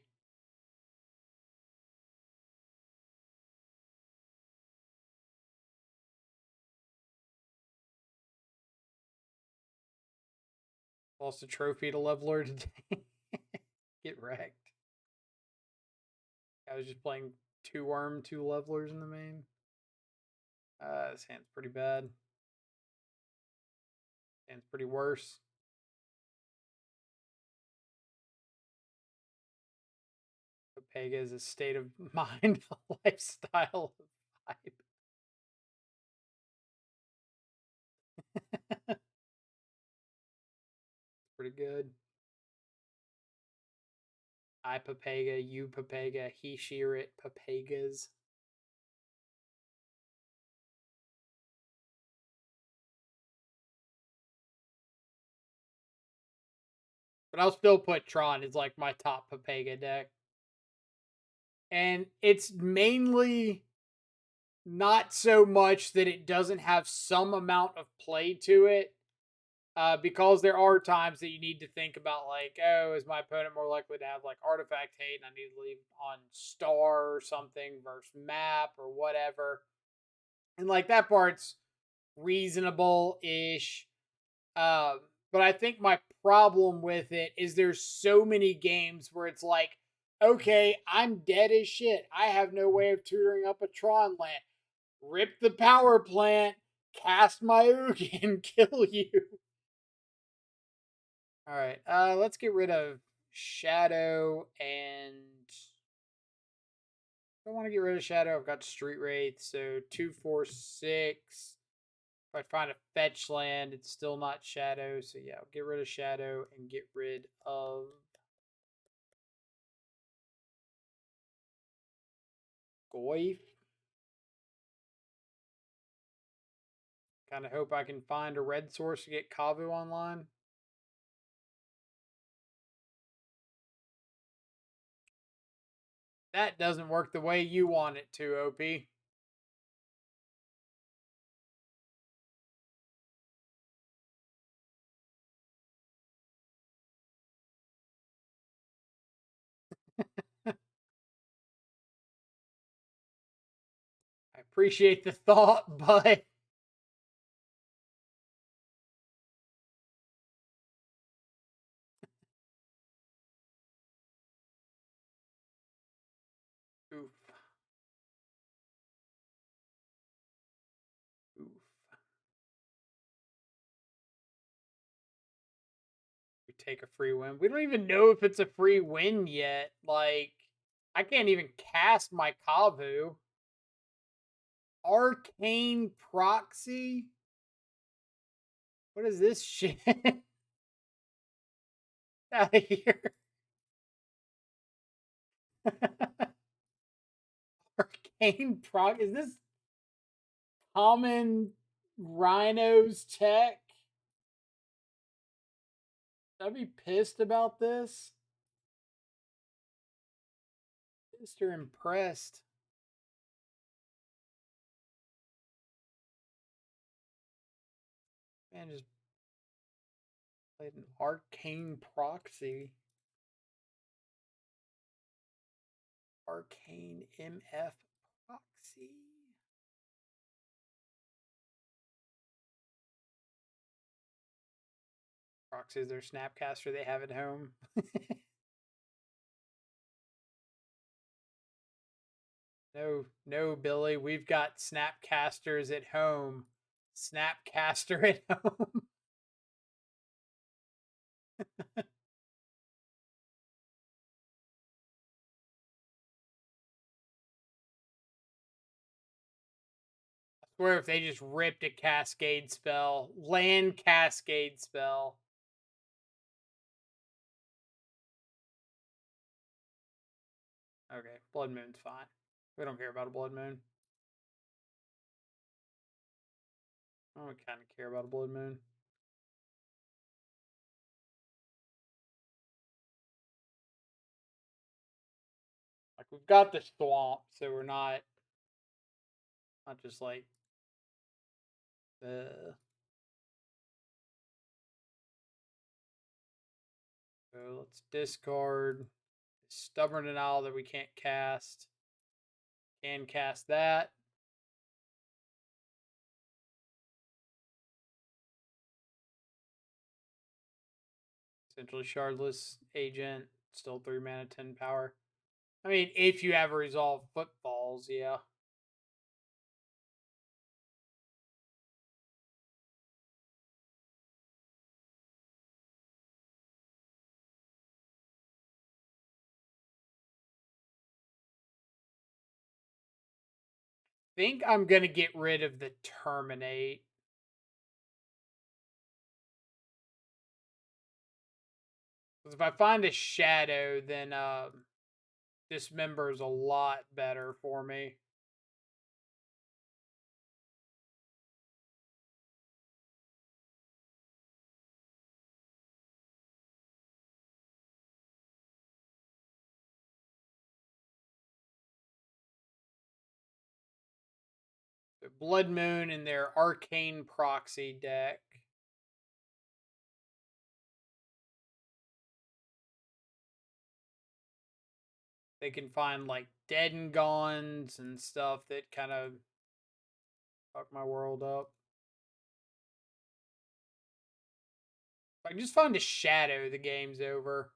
Lost a trophy to leveler today. Get wrecked. I was just playing 2 worm, 2 levelers in the main. This hand's pretty bad. Hand's pretty worse. Pega is a state of mind, a lifestyle, vibe. Pretty good. I Papega, you Papega, he shear it, Papegas. But I'll still put Tron as like my top Papega deck. And it's mainly not so much that it doesn't have some amount of play to it, because there are times that you need to think about, like, oh, is my opponent more likely to have like artifact hate and I need to leave on star or something versus map or whatever. And like that part's reasonable ish. But I think my problem with it is there's so many games where it's like, okay, I'm dead as shit. I have no way of tutoring up a Tron land. Rip the power plant, cast my Ugin, kill you. All right, let's get rid of Shadow and. I want to get rid of Shadow. I've got Street Wraith, so 2, 4, 6. If I find a fetch land, it's still not Shadow. So yeah, I'll get rid of Shadow and get rid of Goif. Kind of hope I can find a red source to get Kavu online. That doesn't work the way you want it to, OP. I appreciate the thought, but oof. Oof. We take a free win. We don't even know if it's a free win yet. Like, I can't even cast my Kavu. Arcane Proxy? What is this shit? Out of here. Arcane Proxy? Is this common Rhinos tech? I'd be pissed about this. Pissed or impressed? Man, just played an Arcane Proxy. Arcane MF Proxy. Proxy is their Snapcaster they have at home. No, Billy. We've got Snapcasters at home. Snapcaster at home. I swear if they just ripped a Cascade spell, land Cascade spell. Okay, Blood Moon's fine. We don't care about a Blood Moon. Oh, we kind of care about a Blood Moon. Like, we've got the swamp, so we're not just like so let's discard Stubborn Denial that we can't cast. Can cast that. Essentially Shardless Agent, still 3 mana, 10 power. I mean, if you have a Resolve Footfalls, yeah. I think I'm going to get rid of the Terminate. Because if I find a Shadow, then Dismember is a lot better for me. Blood Moon in their Arcane Proxy deck. They can find like Dead and Gones and stuff that kind of fuck my world up. If I can just find a Shadow, the game's over.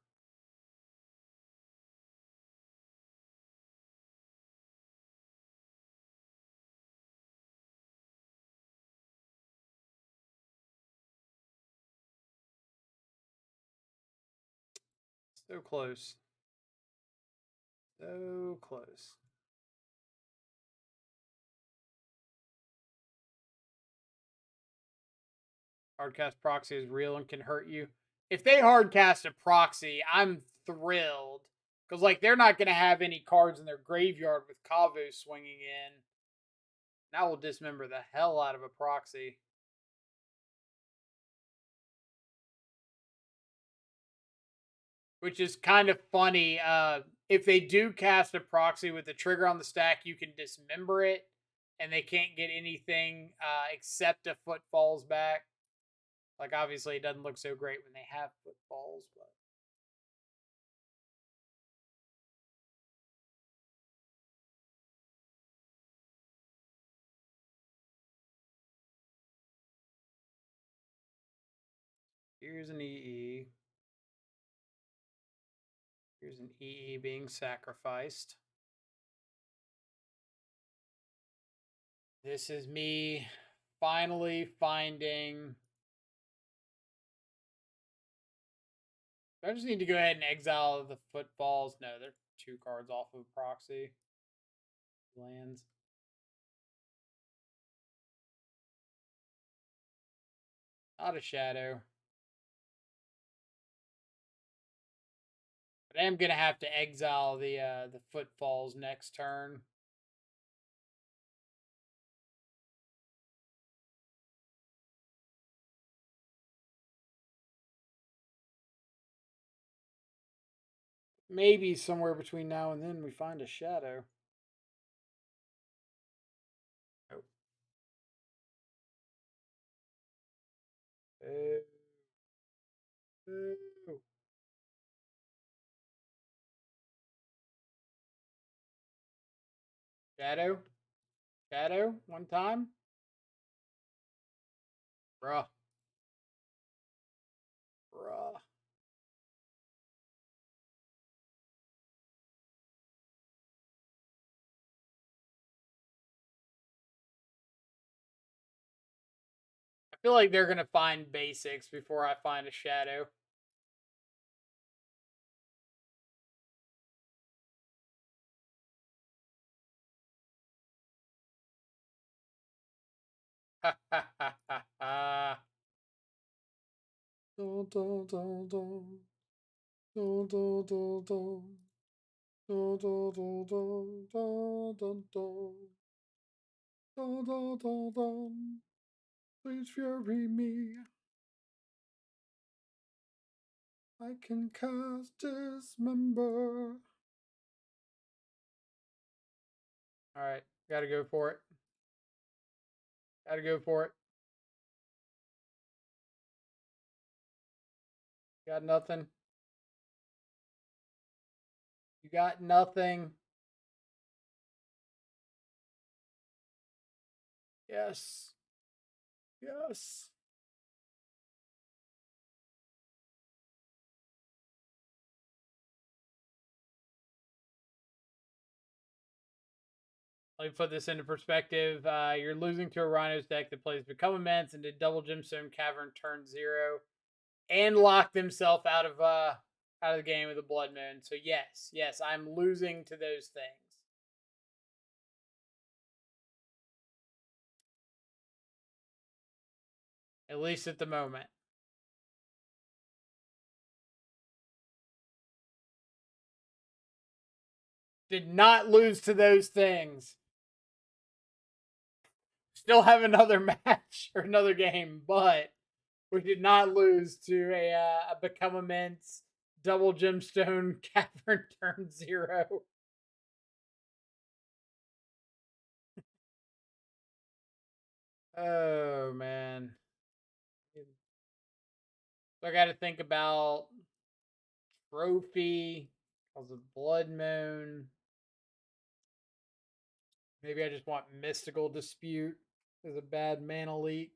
So close. So close. Hardcast Proxy is real and can hurt you. If they hardcast a proxy, I'm thrilled Because, like, they're not going to have any cards in their graveyard with kavus swinging in. That will dismember the hell out of a proxy. Which is kind of funny. If they do cast a proxy with the trigger on the stack, you can dismember it, and they can't get anything except a footfalls back. Like, obviously, it doesn't look so great when they have footfalls, but. Here's an EE. Here's an EE being sacrificed. This is me finally finding. I just need to go ahead and exile the footfalls. No, they're 2 cards off of proxy. Lands. Not a shadow. But I am gonna have to exile the footfalls next turn. Maybe somewhere between now and then we find a shadow. Oh. Oh. Shadow? Shadow? One time? Bruh. Bruh. I feel like they're gonna find basics before I find a shadow. Ha ha ha ha ha. Dun, dun, dun, dun. Dun, dun, dun, dun. Dun, dun, dun, dun, dun, dun, dun. Dun, dun, dun, dun. Please fury me. I can cast dismember. Alright, gotta go for it. Gotta go for it. Got nothing. You got nothing. Yes. Yes. Let me put this into perspective. You're losing to a Rhinos deck that plays Become Immense and did double Gemstone Cavern turn 0 and locked himself out of the game with a Blood Moon. So yes, I'm losing to those things. At least at the moment. Did not lose to those things. Still have another match or another game, but we did not lose to a Become Immense double Gemstone Cavern turn 0. Oh man. So I got to think about trophy because of Blood Moon. Maybe I just want Mystical Dispute as a bad mana leak.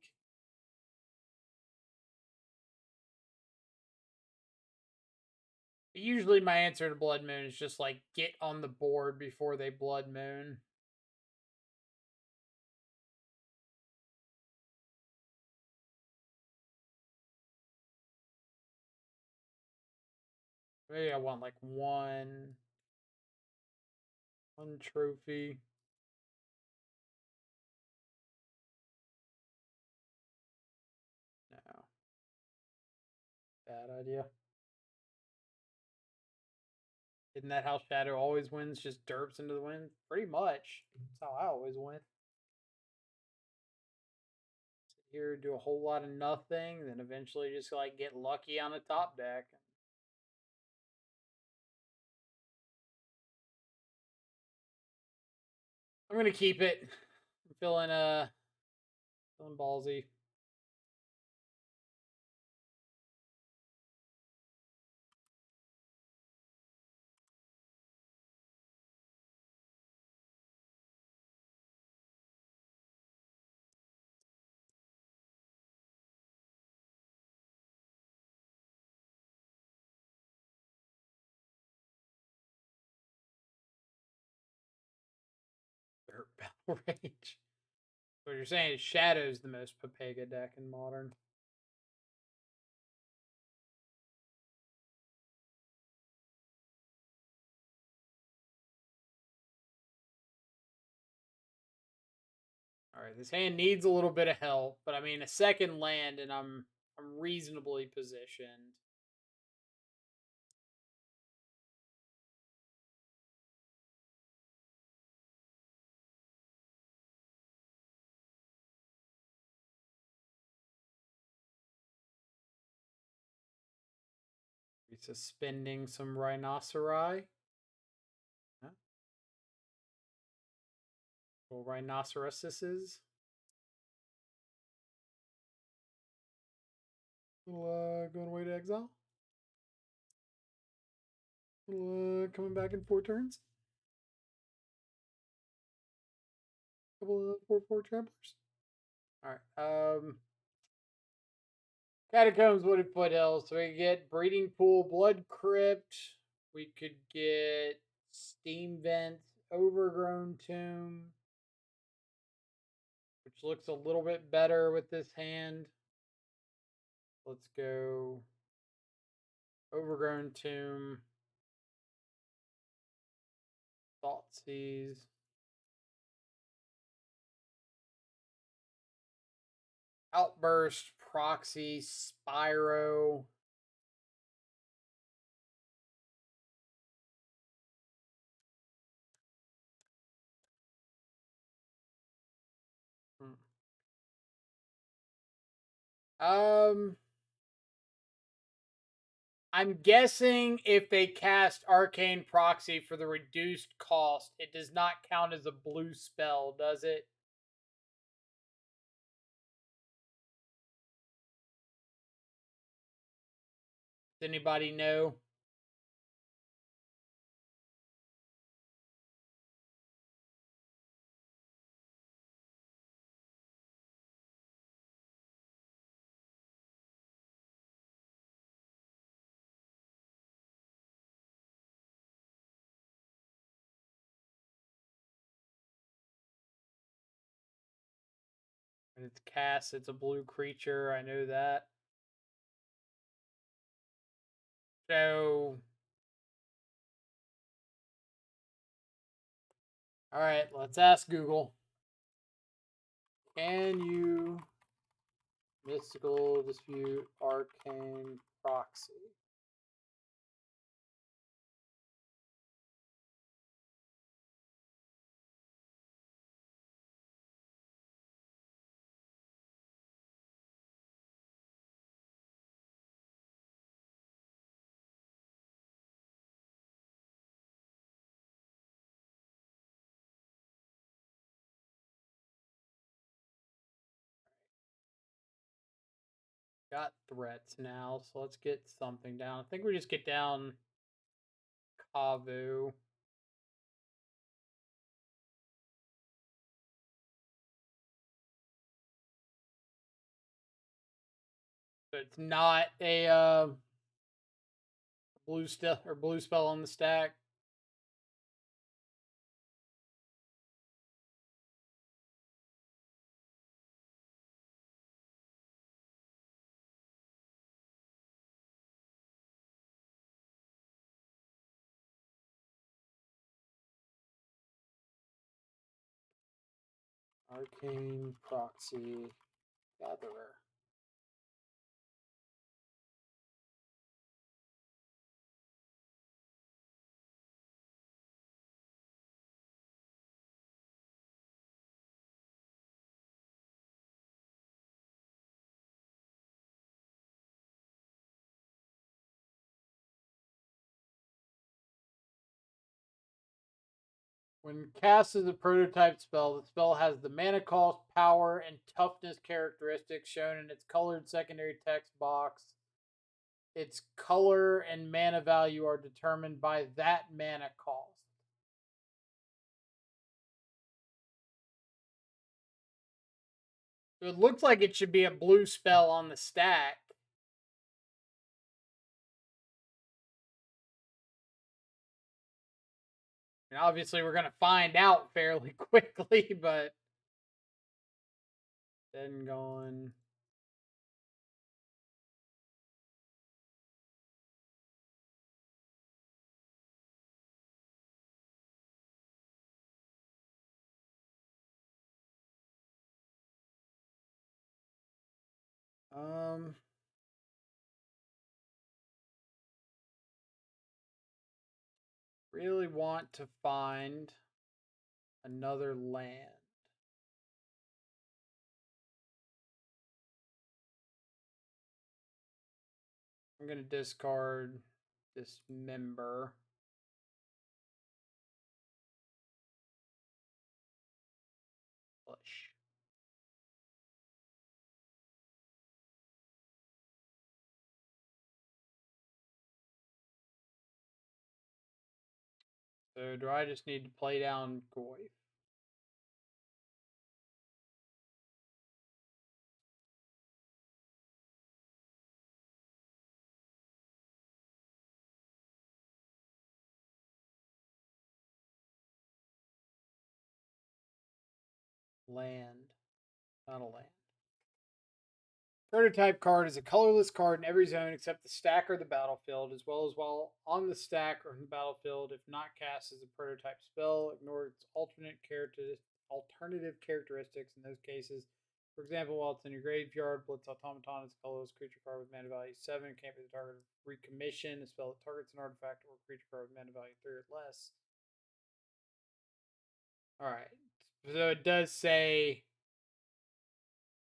Usually my answer to Blood Moon is just like get on the board before they Blood Moon. Maybe I want like one trophy. No. Bad idea. Isn't that how Shadow always wins? Just derps into the wind? Pretty much. That's how I always win. Sit here, do a whole lot of nothing, then eventually just like get lucky on a top deck. I'm gonna keep it. I'm feeling ballsy. Dirt Battle Rage. What you're saying is Shadow's the most Papega deck in Modern. Alright, this hand needs a little bit of help, but I mean a second land and I'm reasonably positioned. Suspending some rhinoceri. Huh? Little rhinoceroses. Going away to exile. Coming back in 4 turns. Couple of 4/4 tramplers. Alright, Catacombs, Wooded Foothills. So we could get Breeding Pool, Blood Crypt. We could get Steam Vent, Overgrown Tomb, which looks a little bit better with this hand. Let's go Overgrown Tomb, Thoughtseize. Outburst, Proxy, Spyro. I'm guessing if they cast Arcane Proxy for the reduced cost, it does not count as a blue spell, does it? Does anybody know? When it's cast, it's a blue creature. I know that. So, all right, let's ask Google. Can you mystical dispute arcane proxy? Got threats now, so let's get something down. I think we just get down Kavu. So it's not a blue spell on the stack. Arcane Proxy Gatherer. When cast as a prototype spell, the spell has the mana cost, power, and toughness characteristics shown in its colored secondary text box. Its color and mana value are determined by that mana cost. So it looks like it should be a blue spell on the stack. And obviously, we're going to find out fairly quickly, but then going. Really want to find another land. I'm going to discard this member. Push. So do I just need to play down Goy? Land. Not a land. Prototype card is a colorless card in every zone except the stack or the battlefield, as well as while on the stack or in the battlefield if not cast as a prototype spell. Ignore its alternative characteristics in those cases. For example, while it's in your graveyard, Blitz Automaton is a colorless creature card with mana value 7. Can't be the target of recommission. A spell that targets an artifact or creature card with mana value 3 or less. Alright. So it does say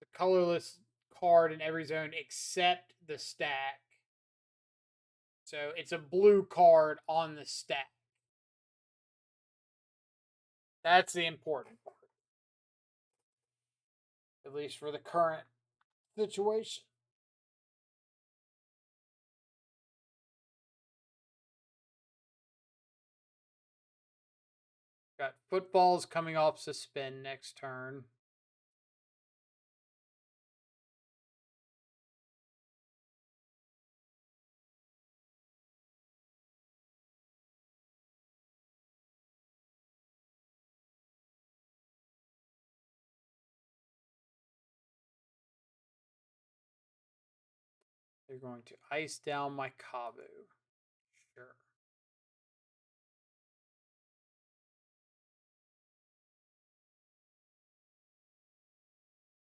the colorless card in every zone except the stack. So it's a blue card on the stack. That's the important part. At least for the current situation. Got footballs coming off suspend next turn. They're going to ice down my Kavu. Sure.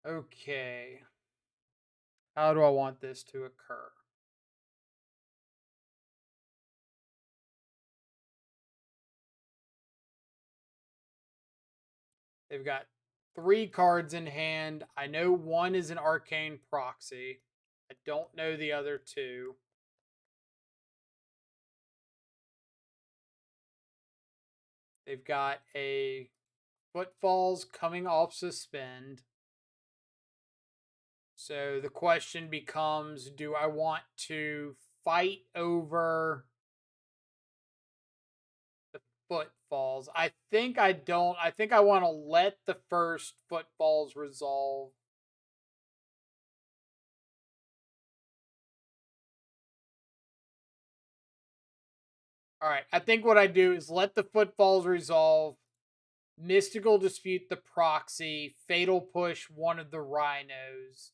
Okay. How do I want this to occur? They've got 3 cards in hand. I know one is an arcane proxy. I don't know the other 2. They've got a Footfalls coming off suspend. So the question becomes, do I want to fight over the Footfalls? I think I don't. I think I want to let the first Footfalls resolve. All right. I think what I do is let the Footfalls resolve. Mystical Dispute the proxy. Fatal Push one of the Rhinos.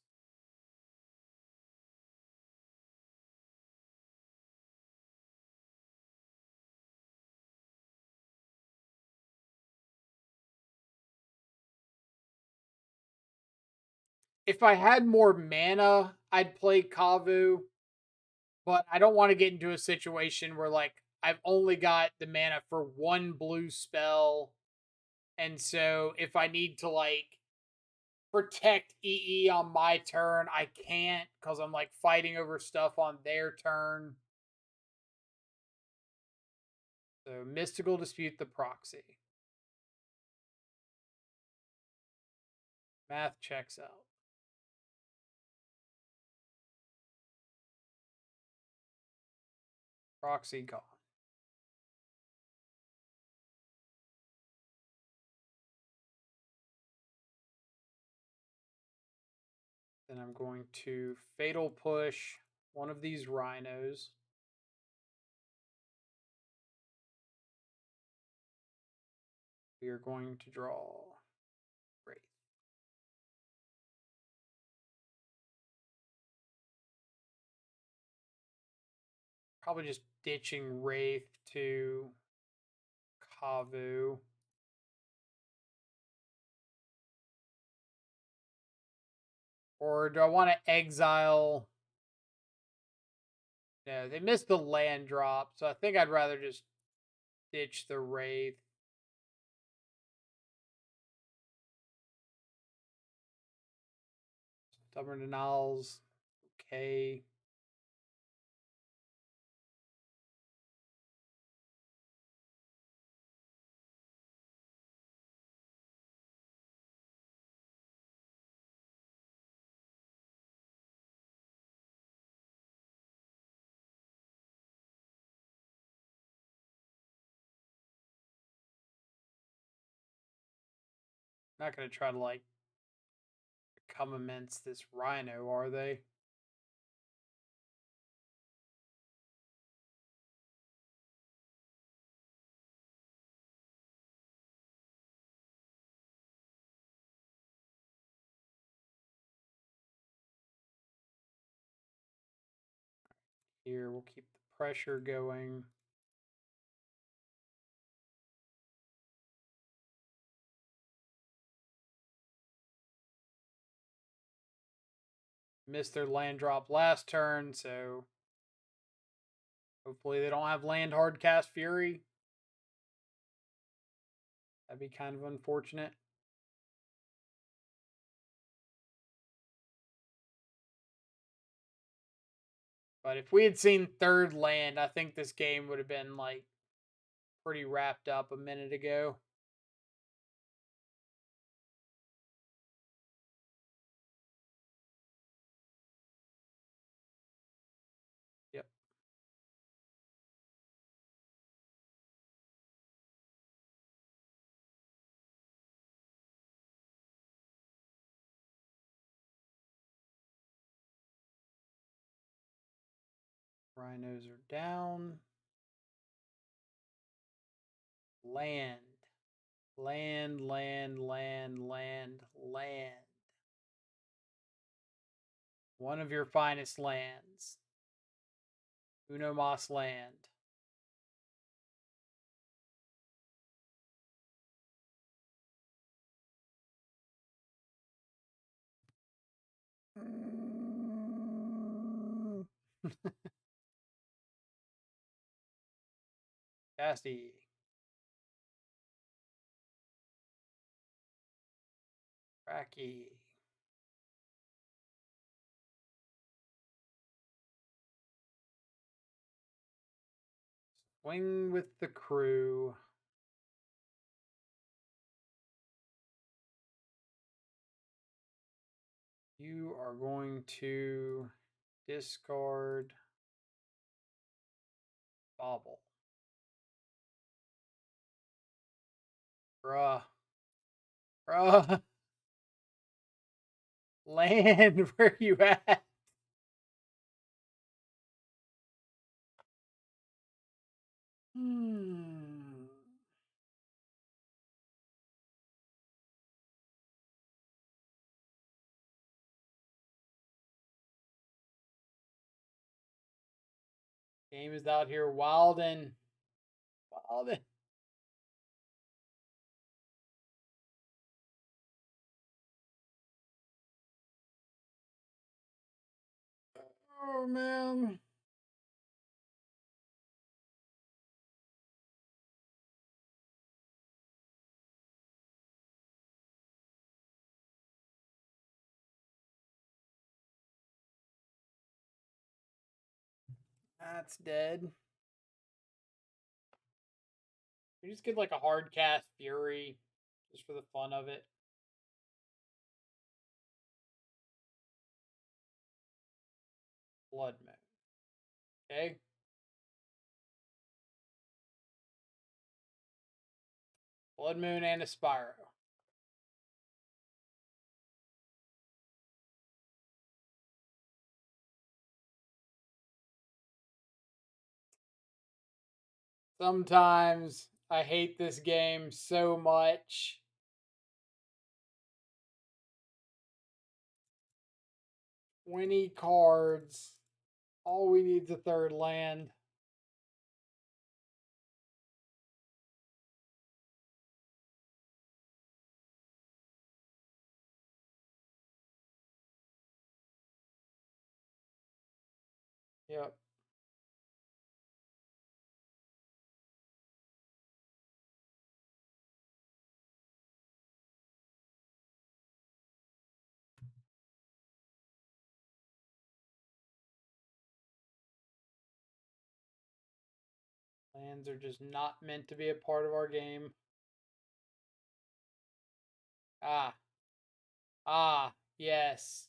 If I had more mana, I'd play Kavu. But I don't want to get into a situation where like I've only got the mana for one blue spell. And so if I need to like protect EE on my turn, I can't because I'm like fighting over stuff on their turn. So Mystical Dispute the proxy. Math checks out. Proxy gone. Then I'm going to fatal push one of these rhinos. We are going to draw Wraith. Probably just ditching Wraith to Kavu. Or do I want to exile? No, they missed the land drop, so I think I'd rather just ditch the Wraith. Stubborn Denials. Okay. Not going to try to, like, come immense this Rhino, are they? Here, we'll keep the pressure going. Missed their land drop last turn, so hopefully they don't have land hard cast Fury. That'd be kind of unfortunate. But if we had seen third land, I think this game would have been, like, pretty wrapped up a minute ago. Yep. Rhinos are down. Land. Land, land, land, land, land. One of your finest lands. Uno Mas land. Casty. Cracky. Swing with the crew. You are going to discard Bobble. Bruh. Bruh. Land, where you at? Game is out here wildin'. Wildin'. Oh, man. That's dead. We just get like a hard cast Fury just for the fun of it. Blood Moon. Okay. Blood Moon and a Spyro. Sometimes I hate this game so much. "20 cards. All we need is a third land." Yep. Lands are just not meant to be a part of our game. Ah. Ah, yes.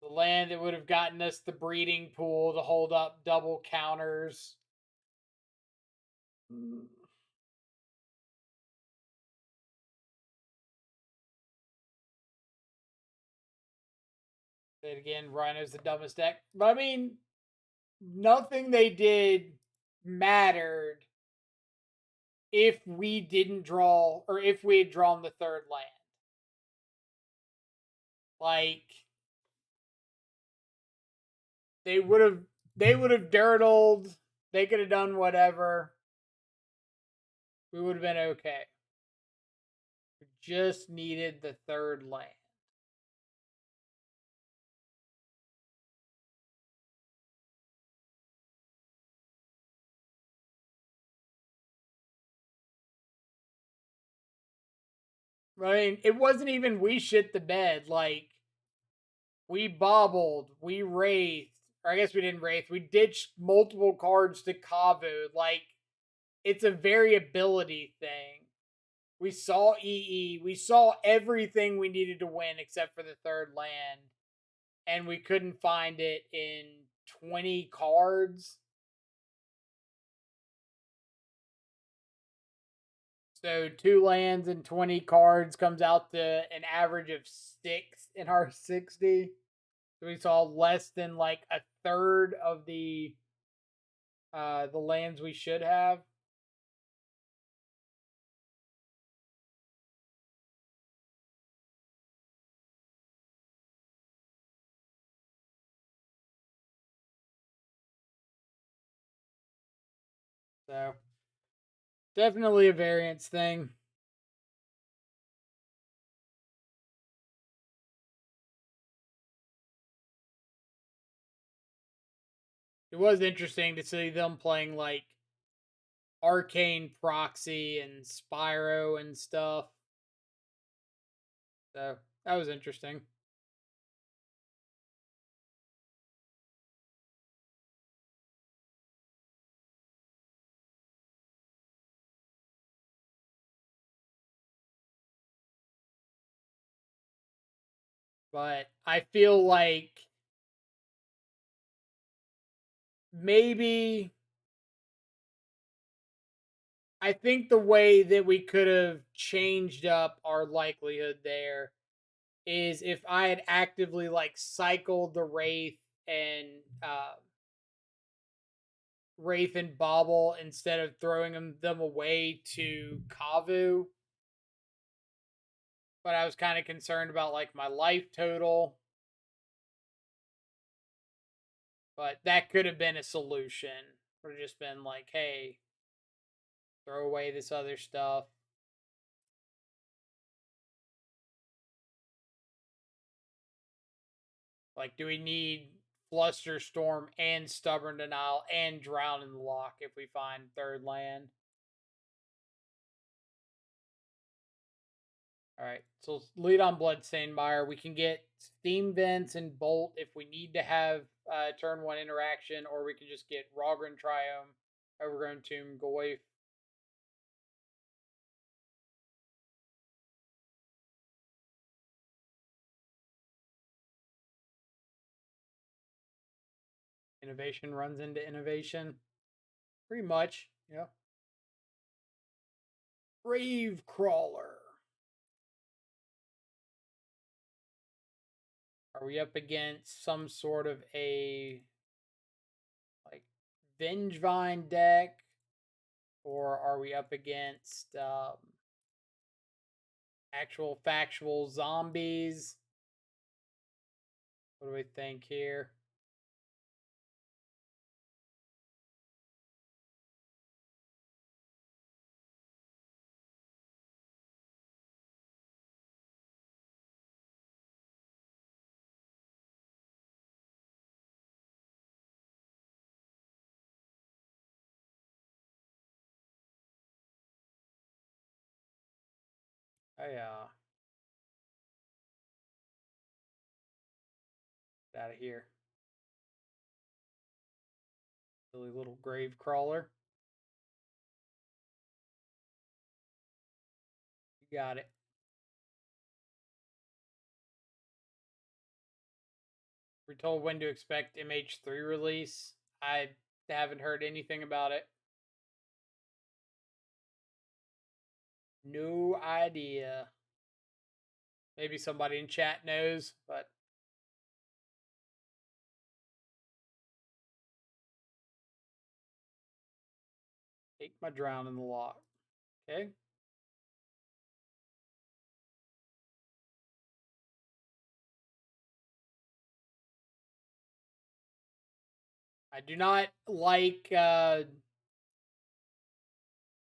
The land that would have gotten us the breeding pool to hold up double counters. Say it again, Rhino's the dumbest deck. But I mean, nothing they did mattered if we didn't draw, or if we had drawn the third land. Like, they would have dirtled. They could have done whatever. We would have been okay. We just needed the third land. I mean, it wasn't even we shit the bed. Like, we bobbled, we wraithed, or I guess we didn't wraith. We ditched multiple cards to Kavu. Like, it's a variability thing. We saw EE. We saw everything we needed to win except for the third land, and we couldn't find it in 20 cards. So 2 lands and 20 cards comes out to an average of 6 in our 60. So we saw less than like a third of the lands we should have. So definitely a variance thing. It was interesting to see them playing like Arcane Proxy and Spyro and stuff. So that was interesting. But I feel like maybe I think the way that we could have changed up our likelihood there is if I had actively like cycled the and uh, Wraith and Bobble instead of throwing them away to Kavu. But I was kind of concerned about like my life total. But that could have been a solution. Would have just been like, hey, throw away this other stuff. Like, do we need Flusterstorm and Stubborn Denial and Drown in the Lock if we find third land? All right, so lead on Bloodstained Mire. We can get Steam Vents and Bolt if we need to have turn 1 interaction, or we can just get Rogran Triome, Overgrown Tomb, Goyf. Innovation runs into innovation. Pretty much, yeah. Grave Crawler. Are we up against some sort of a like Vengevine deck? Or are we up against actual factual zombies? What do we think here? Hey, get out of here. Silly little grave crawler. You got it. We're told when to expect MH3 release. I haven't heard anything about it. No idea. Maybe somebody in chat knows, but take my drown in the lock. Okay. I do not like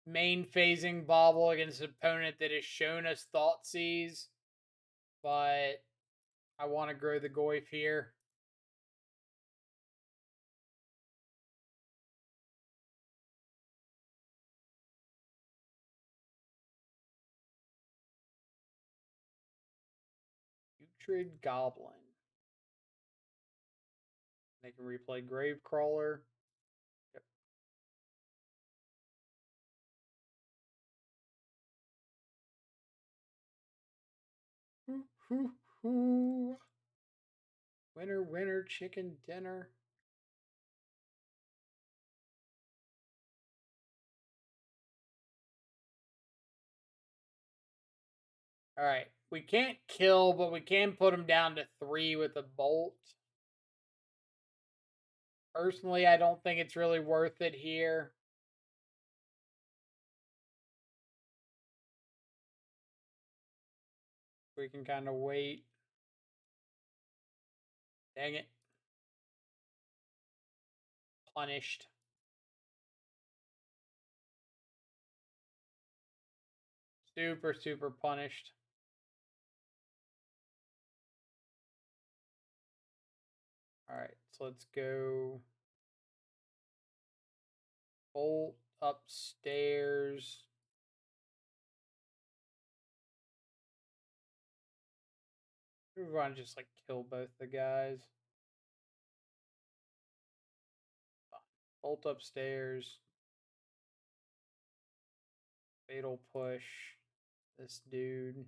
main phasing Bobble against an opponent that has shown us Thoughtseize, but I want to grow the Goyf here. Putrid Goblin. They can replay Gravecrawler. Yep. Winner, winner, chicken dinner. All right. We can't kill, but we can put him down to 3 with a bolt. Personally, I don't think it's really worth it here. We can kind of wait. Dang it. Punished. Super, super punished. All right, so let's go bolt upstairs. We want to just like kill both the guys. Bolt upstairs. Fatal push. This dude.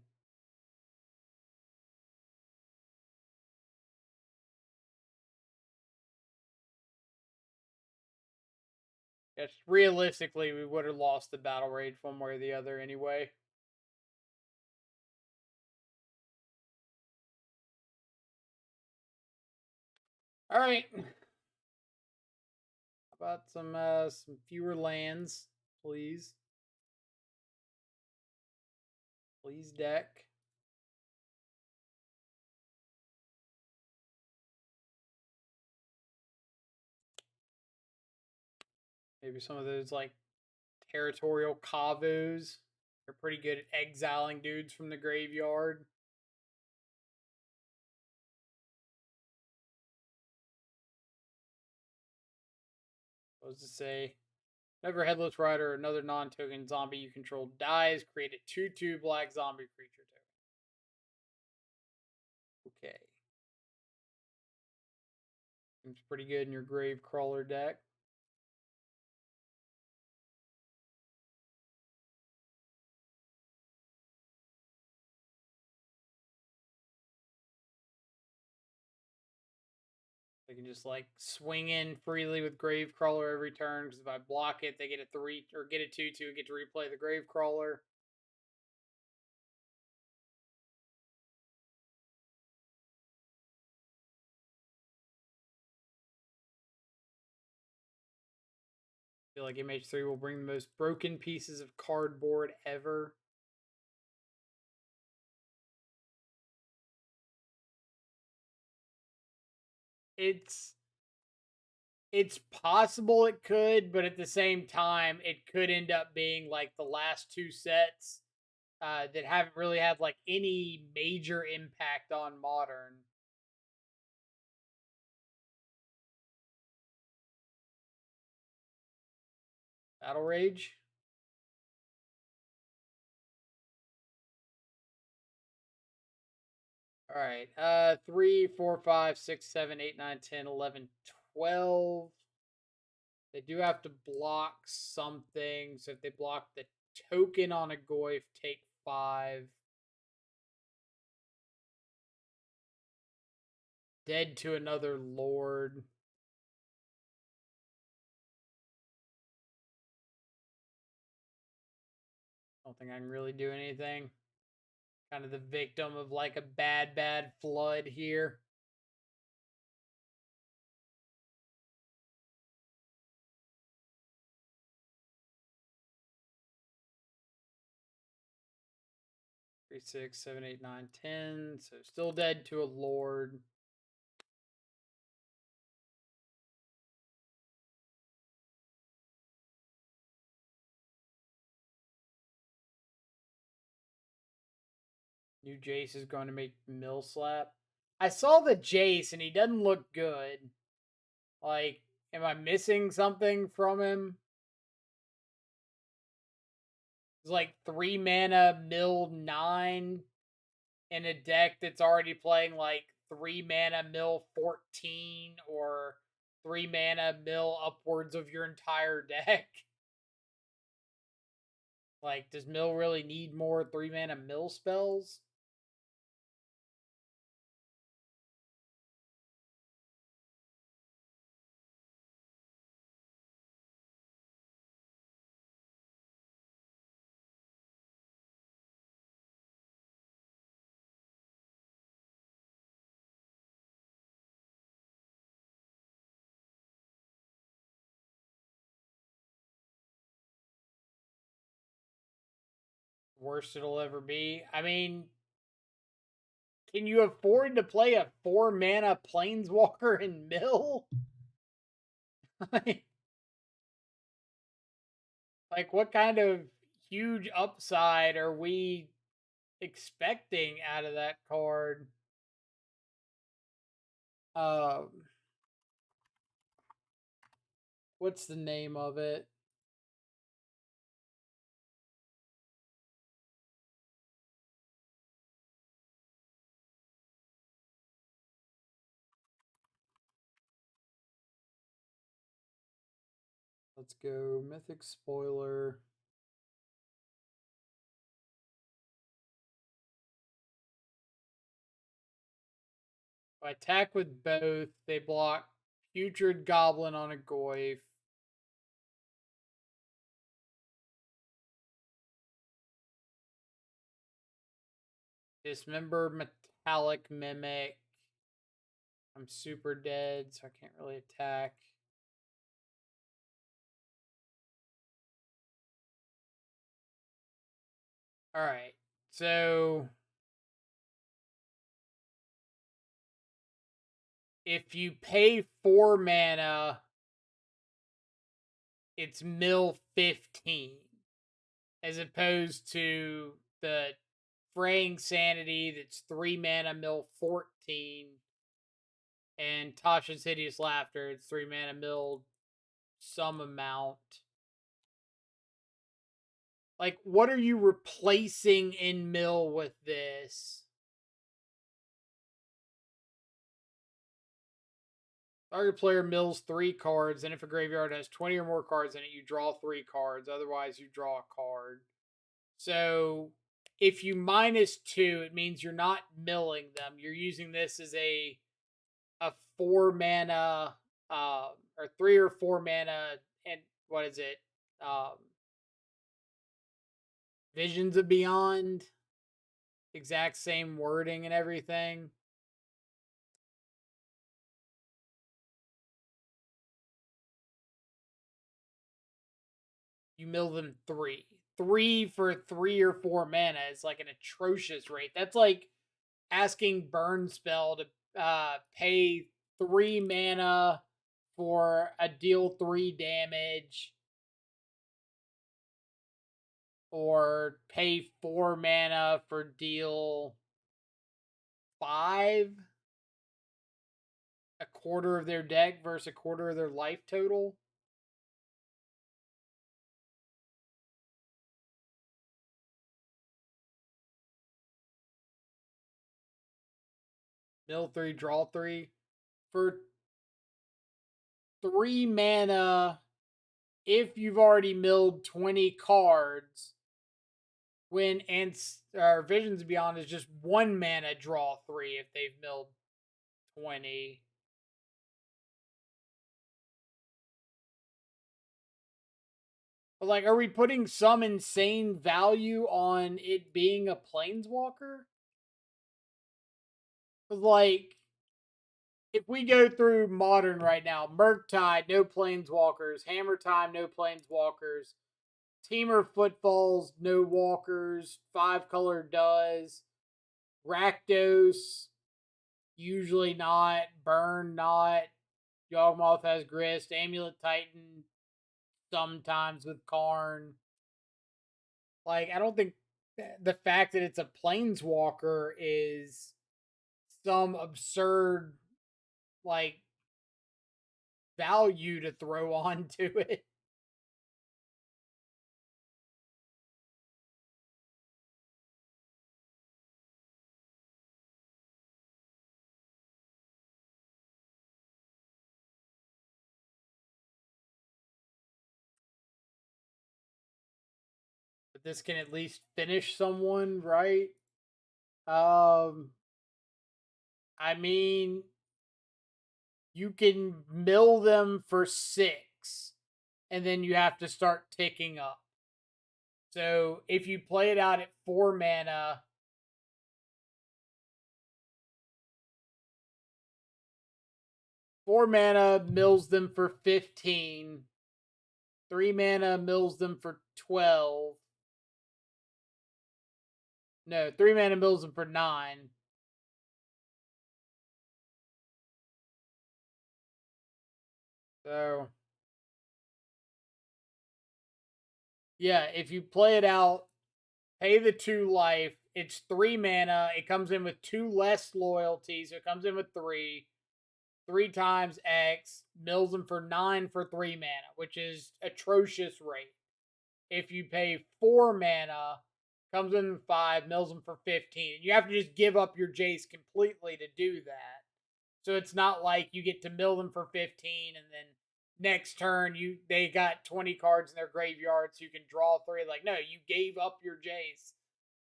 Yes, realistically, we would have lost the battle rage one way or the other anyway. All right. How about some fewer lands, please? Please, deck. Maybe some of those like territorial kavus. They're pretty good at exiling dudes from the graveyard. What does it say? Whenever Headless Rider or another non-token zombie you control dies, create a 2/2 black zombie creature token. Okay. Seems pretty good in your Grave Crawler deck. They can just like swing in freely with Gravecrawler every turn. Because if I block it, they get a 3 or get a 2/2 and get to replay the Gravecrawler. I feel like MH3 will bring the most broken pieces of cardboard ever. It's possible it could, but at the same time, it could end up being like the last two sets that haven't really had like any major impact on modern. Battle Rage. All right. 3, 4, 5, 6, 7, 8, 9, 10, 11, 12. They do have to block something. So if they block the token on a Goyf, take 5. Dead to another Lord. I don't think I can really do anything. Kind of the victim of like a bad flood here. Three, 6, 7, 8, 9, 10. So still dead to a Lord. New Jace is going to make Mill Slap. I saw the Jace and he doesn't look good. Like, am I missing something from him? It's like 3 mana mill 9 in a deck that's already playing like 3 mana mill 14 or 3 mana mill upwards of your entire deck. Like, does mill really need more 3 mana mill spells? Worst it'll ever be. I mean, can you afford to play a 4 mana planeswalker in mill? Like, what kind of huge upside are we expecting out of that card? Um, what's the name of it? Let's go Mythic Spoiler. If I attack with both, they block Putrid Goblin on a Goyf. Dismember Metallic Mimic. I'm super dead, so I can't really attack. Alright, so if you pay 4 mana, it's mill 15. As opposed to the Fraying Sanity that's 3 mana mill 14. And Tasha's Hideous Laughter, it's 3 mana mill some amount. Like, what are you replacing in mill with this? Target player mills 3 cards, and if a graveyard has 20 or more cards in it, you draw 3 cards. Otherwise, you draw a card. So, if you -2, it means you're not milling them. You're using this as a a 4 mana, or 3 or 4 mana, and what is it? Um, Visions of Beyond, exact same wording and everything. You mill them three. Three for 3 or 4 mana is like an atrocious rate. That's like asking Burn Spell to pay 3 mana for a deal 3 damage, or pay 4 mana for deal 5, a quarter of their deck versus a quarter of their life total. Mill 3, draw 3. For 3 mana, if you've already milled 20 cards, when Visions Beyond is just 1 mana, draw 3 if they've milled 20. But like, are we putting some insane value on it being a planeswalker? Like, if we go through Modern right now, Murktide, no planeswalkers. Hammer Time, no planeswalkers. Temur Footfalls, no walkers. 5 color does. Rakdos, usually not. Burn, not. Yawgmoth has Grist. Amulet Titan, sometimes with Karn. Like, I don't think the fact that it's a planeswalker is some absurd, like, value to throw onto it. But this can at least finish someone, right? Um, I mean, you can mill them for 6, and then you have to start ticking up. So if you play it out at 4 mana, 4 mana mills them for 15. 3 mana mills them for 12. No, 3 mana mills them for 9. So yeah, if you play it out, pay the 2 life. It's 3 mana. It comes in with 2 less loyalty, so it comes in with 3. 3 times X, mills them for 9 for 3 mana, which is atrocious rate. If you pay 4 mana, comes in 5, mills them for 15. You have to just give up your Jace completely to do that. So it's not like you get to mill them for 15 and then next turn they got 20 cards in their graveyard so you can draw 3. Like, no, you gave up your Jace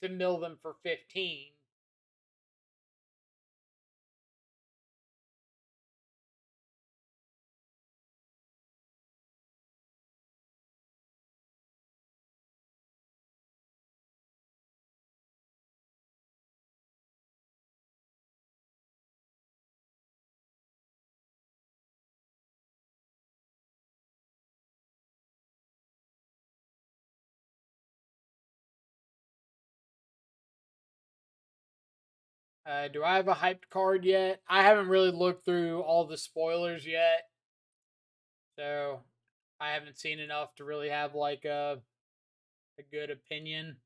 to mill them for 15. Do I have a hyped card yet? I haven't really looked through all the spoilers yet, so I haven't seen enough to really have like a good opinion.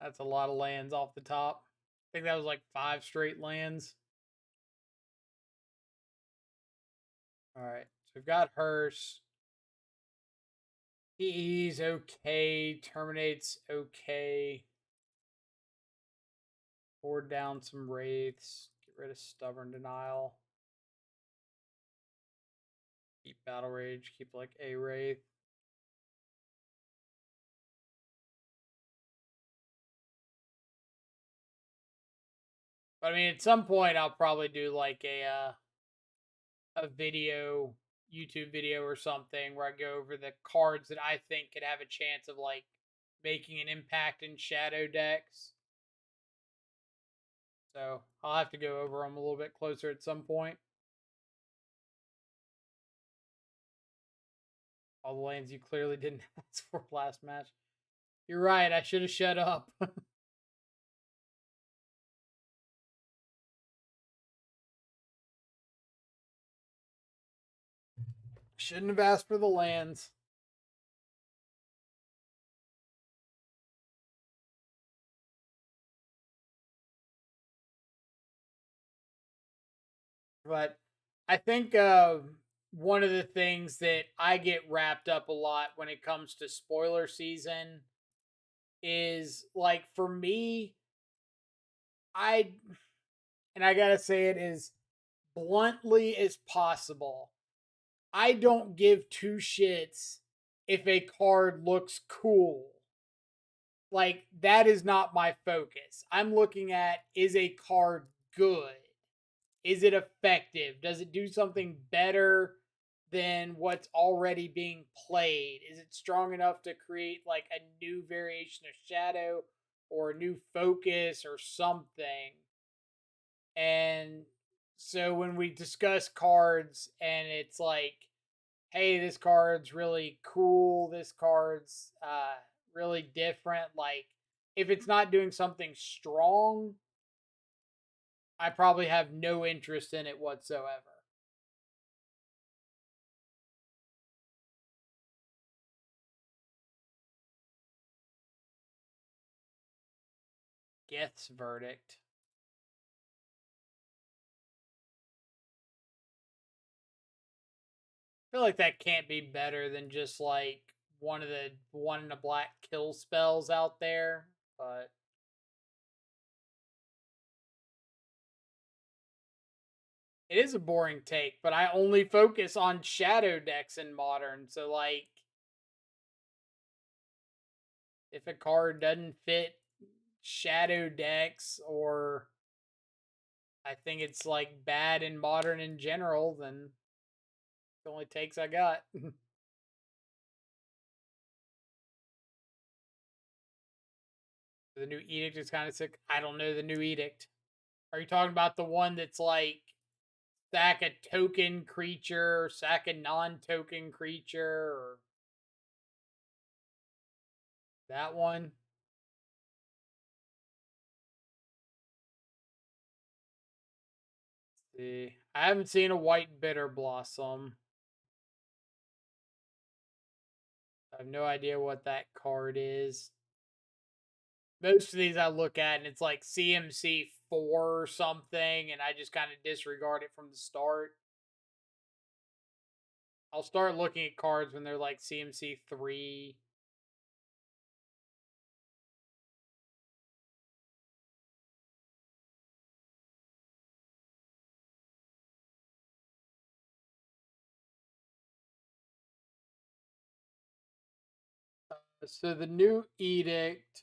That's a lot of lands off the top. I think that was like 5 straight lands. All right, so we've got Hearse. He's okay. Terminates okay. Board down some Wraiths. Get rid of Stubborn Denial. Keep Battle Rage, keep like a Wraith. But I mean, at some point, I'll probably do like a video, YouTube video or something where I go over the cards that I think could have a chance of like making an impact in shadow decks. So I'll have to go over them a little bit closer at some point. All the lanes you clearly didn't ask for last match. You're right. I should have shut up. Shouldn't have asked for the lands. But I think one of the things that I get wrapped up a lot when it comes to spoiler season is like for me, I and I gotta say it as bluntly as possible. I don't give two shits if a card looks cool. Like that is not my focus. I'm looking at, is a card good? Is it effective? Does it do something better than what's already being played? Is it strong enough to create like a new variation of shadow or a new focus or something? And so when we discuss cards and it's like, hey, this card's really cool, this card's really different, like if it's not doing something strong, I probably have no interest in it whatsoever. Geth's verdict. I feel like that can't be better than just like one of the one in a black kill spells out there, but it is a boring take, but I only focus on shadow decks in modern. So like if a card doesn't fit shadow decks or I think it's like bad in modern in general, then the only takes I got. The new edict is kind of sick. I don't know the new edict. Are you talking about the one that's like sack a token creature, sack a non-token creature, or that one? Let's see, I haven't seen a white bitter blossom. I have no idea what that card is. Most of these I look at and it's like CMC 4 or something, and I just kind of disregard it from the start. I'll start looking at cards when they're like CMC 3. So the new edict,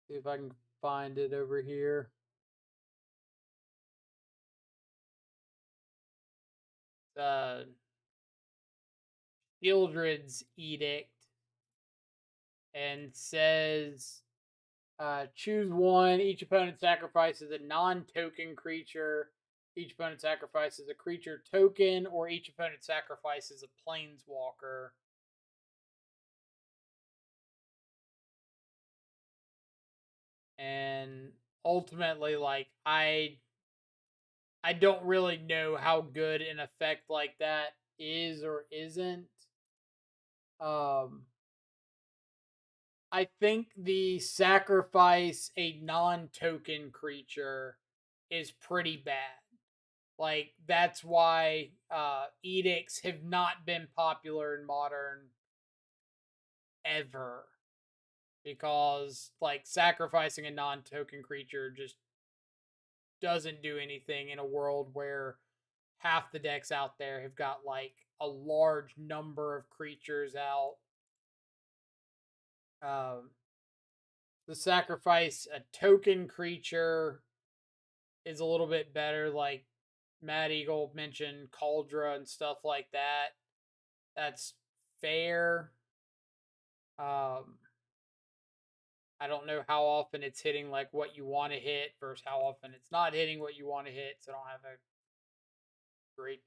see if I can find it over here. Uh, Gildred's edict, and says choose one. Each opponent sacrifices a non-token creature. Each opponent sacrifices a creature token, or each opponent sacrifices a planeswalker. And ultimately, like I don't really know how good an effect like that is or isn't. Um, I think the sacrifice a non-token creature is pretty bad. Like that's why edicts have not been popular in modern ever, because like sacrificing a non-token creature just doesn't do anything in a world where half the decks out there have got like a large number of creatures out. Um, the sacrifice a token creature is a little bit better. Like Mad Eagle mentioned, Cauldra and stuff like that. That's fair. I don't know how often it's hitting like what you want to hit versus how often it's not hitting what you want to hit. So I don't have a great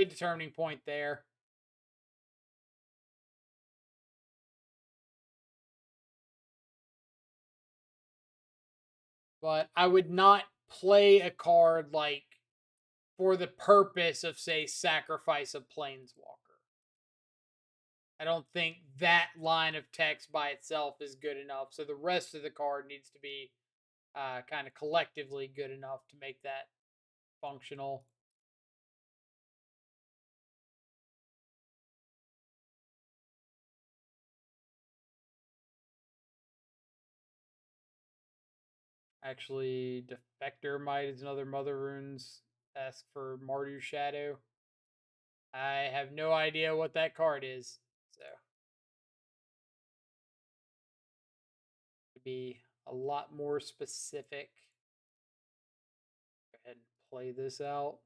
determining point there. But I would not play a card like for the purpose of say sacrifice a planeswalker. I don't think that line of text by itself is good enough. So the rest of the card needs to be kind of collectively good enough to make that functional. Actually, Defector Might is another Mother Runes. Ask for Martyr Shadow. I have no idea what that card is. So, to be a lot more specific, go ahead and play this out.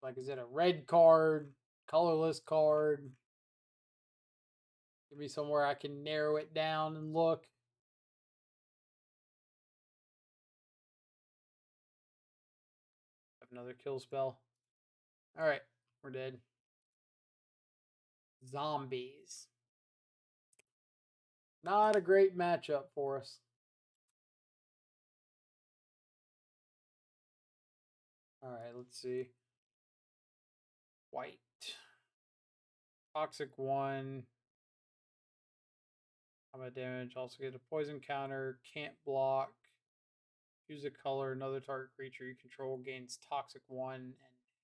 Like, is it a red card, colorless card? Give me somewhere I can narrow it down and look. Have another kill spell. All right, we're dead. Zombies. Not a great matchup for us. All right, let's see. White. Toxic 1. Combat damage. Also get a poison counter. Can't block. Choose a color. Another target creature you control gains Toxic 1 and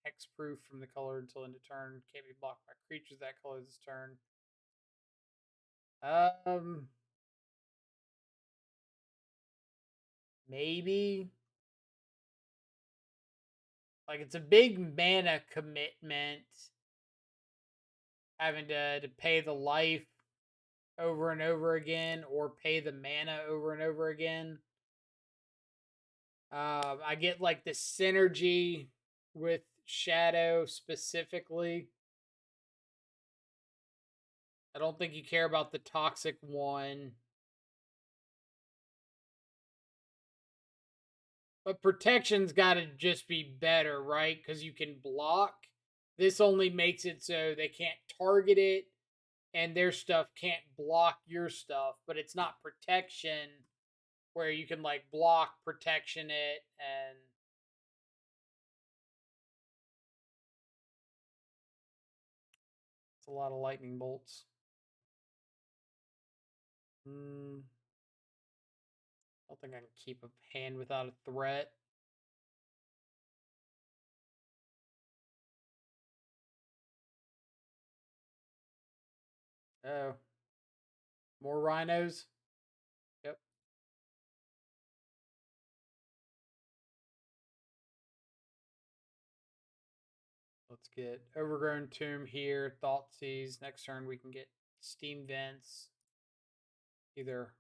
hexproof from the color until end of turn. Can't be blocked by creatures that color this turn. Maybe. Like, it's a big mana commitment. Having to pay the life over and over again or pay the mana over and over again. I get like the synergy with Shadow specifically. I don't think you care about the Toxic 1. But protection's got to just be better, right? Because you can block. This only makes it so they can't target it and their stuff can't block your stuff. But it's not protection where you can like block protection it and it's a lot of lightning bolts. I don't think I can keep a hand without a threat. Oh. More rhinos? Yep. Let's get Overgrown Tomb here. Thoughtseize. Next turn we can get Steam Vents. Either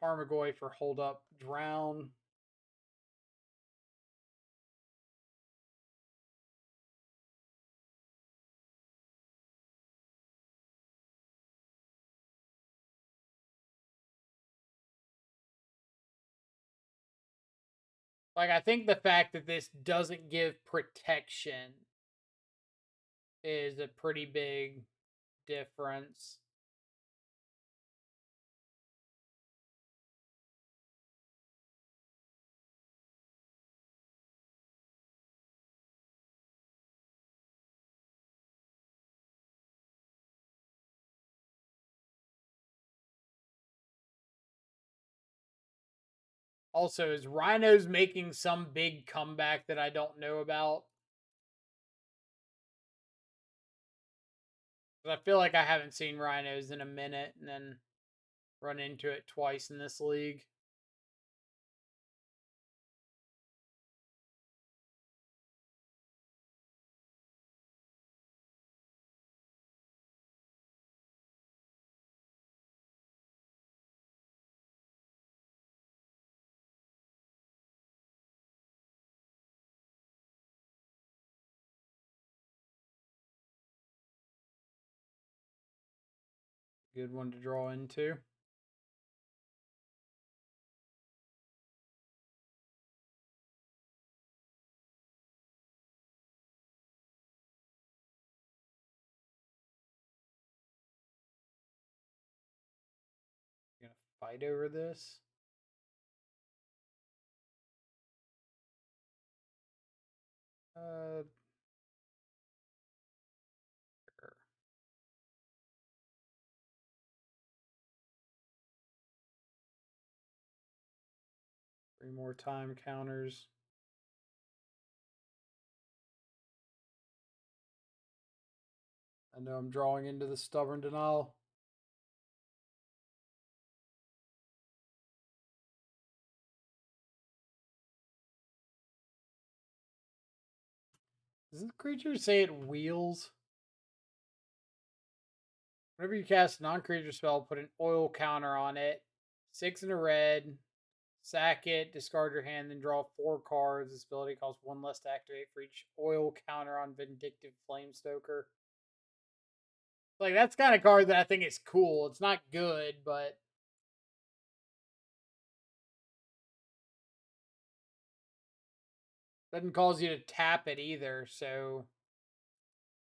Tarmogoyf for Hold Up Drown. Like, I think the fact that this doesn't give protection is a pretty big difference. Also, is Rhinos making some big comeback that I don't know about? I feel like I haven't seen Rhinos in a minute and then run into it twice in this league. good one to draw into. Gonna fight over this. Sure. 3 more time counters. I know I'm drawing into the stubborn denial. Does the creature say it wheels? Whenever you cast a non-creature spell, put an oil counter on it. 6 in a red. Sack it, discard your hand, then draw 4 cards. This ability costs 1 less to activate for each oil counter on Vindictive Flamestoker. Like, that's kind of card that I think is cool. It's not good, but doesn't cause you to tap it either. So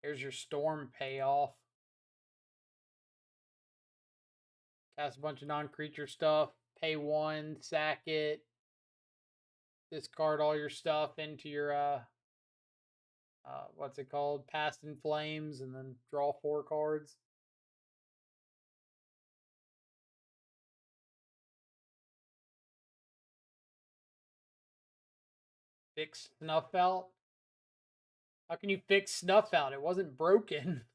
here's your storm payoff. Cast a bunch of non-creature stuff. Pay 1, sack it. Discard all your stuff into your what's it called? Past in Flames, and then draw 4 cards. Fix Snuff Out. How can you fix Snuff Out? It wasn't broken.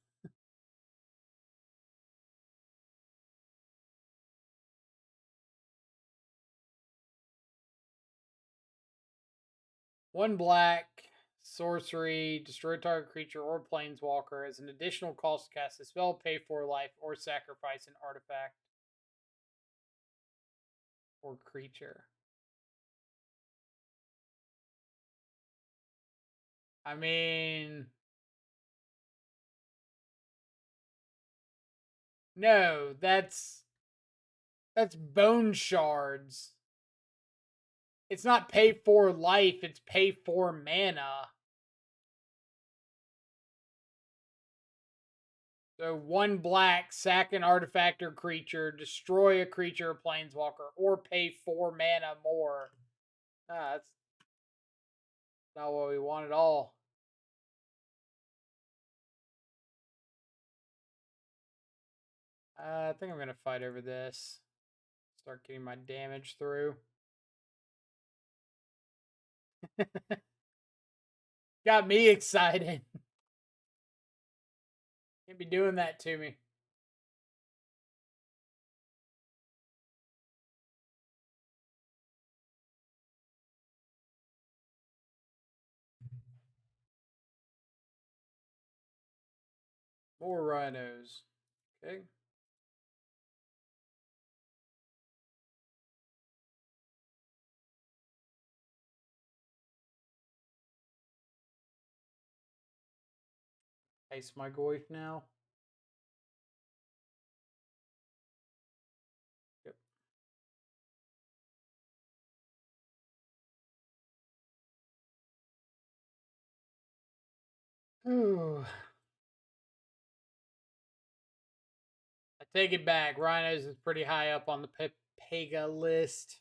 One black sorcery, destroy target creature or planeswalker as an additional cost to cast a spell, pay 4 life, or sacrifice an artifact or creature. I mean, no, that's bone shards. It's not pay 4 life, it's pay 4 mana. So 1 black, sack an artifact or creature, destroy a creature or planeswalker, or pay 4 mana more. That's not what we want at all. I think I'm going to fight over this. Start getting my damage through. Got me excited. Can't be doing that to me. More rhinos. Okay. Ice my Goyf now. Yep. Ooh. I take it back. Rhinos is pretty high up on the Pega list.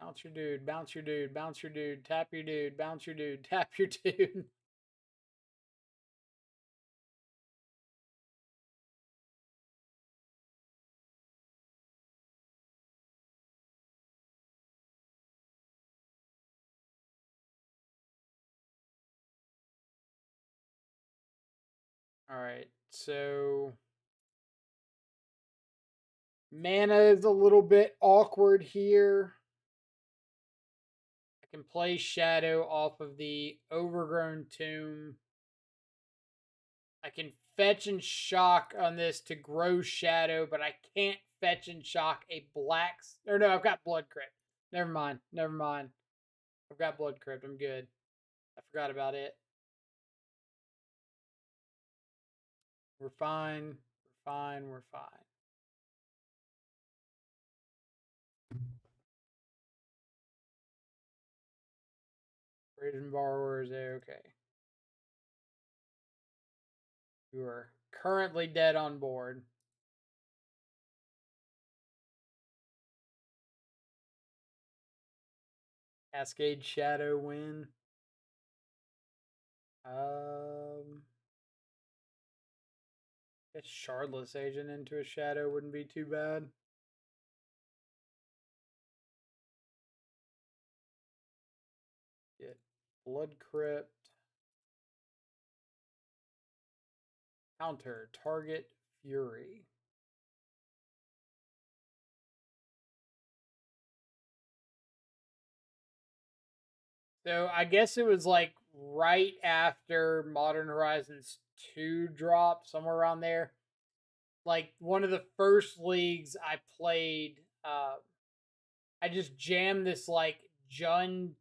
Bounce your dude, bounce your dude, bounce your dude, tap your dude, bounce your dude, tap your dude. Alright, so mana is a little bit awkward here. can play Shadow off of the Overgrown Tomb. I can fetch and shock on this to grow Shadow, but I can't fetch and shock a black. Or no, I've got Blood Crypt. Never mind. Never mind. I've got Blood Crypt. I'm good. I forgot about it. We're fine. We're fine. We're fine. Raging Borrowers, okay. You are currently dead on board. Cascade Shadow win. Guess Shardless Agent into a Shadow wouldn't be too bad. Get Blood Crypt. Counter target Fury. So I guess it was like right after Modern Horizons 2 dropped, somewhere around there. Like one of the first leagues I played, I just jammed this like Jund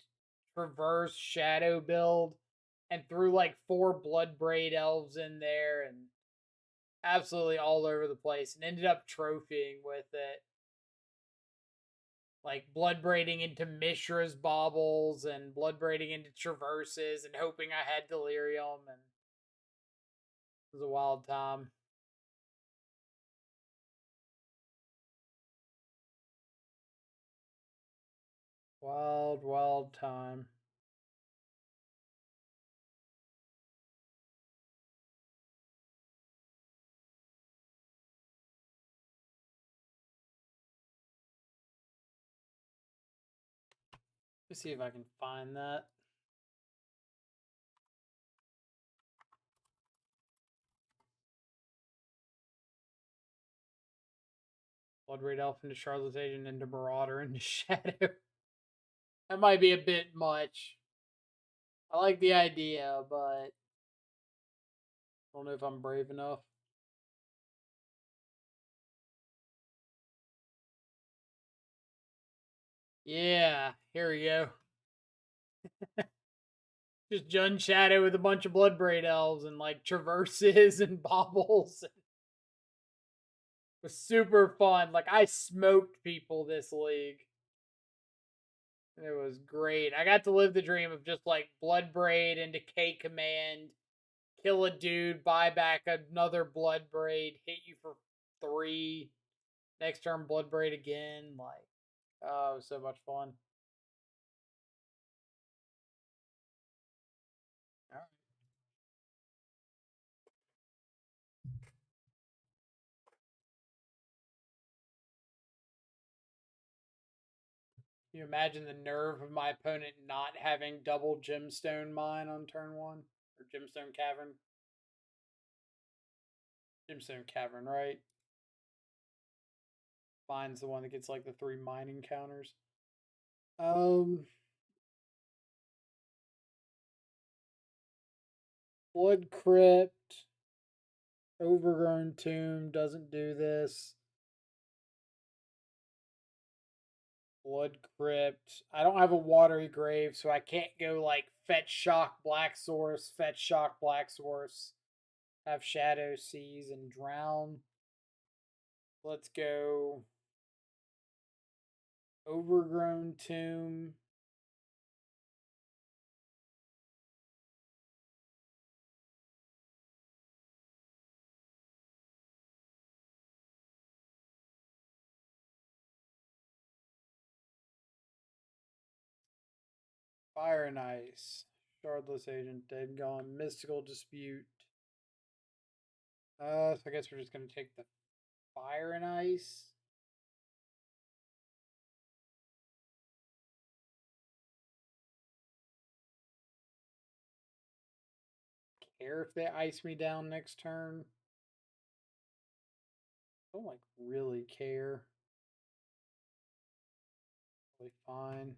Traverse Shadow build and threw like 4 Bloodbraid elves in there and absolutely all over the place and ended up trophying with it. Like Bloodbraiding into Mishra's baubles and Bloodbraiding into Traverses and hoping I had Delirium, and it was a wild time. Wild, wild time. Let's see if I can find that. Bloodbraid Elf into Charlotte's Agent into Marauder into Shadow. That might be a bit much. I like the idea, but I don't know if I'm brave enough. Yeah, here we go. Just Jund Shadow with a bunch of Bloodbraid elves and like traverses and baubles. It was super fun. Like I smoked people this league. It was great. I got to live the dream of just like Bloodbraid into K command, kill a dude, buy back another Bloodbraid, hit you for 3. Next turn Bloodbraid again. Like, oh, it was so much fun. All right. Can you imagine the nerve of my opponent not having double Gemstone Mine on turn 1? Or Gemstone Cavern? Gemstone Cavern, right? Mine's the one that gets like the 3 mining counters. Um, Blood Crypt, Overgrown Tomb doesn't do this. Blood Crypt. I don't have a Watery Grave, so I can't go like fetch Shock Black Source, fetch Shock Black Source, have Shadow Seize and Drown. Let's go Overgrown Tomb. Fire and Ice. Shardless Agent, Dead Gone. Mystical Dispute. So I guess we're just going to take the Fire and Ice. Care if they ice me down next turn. I don't like really care. Really fine.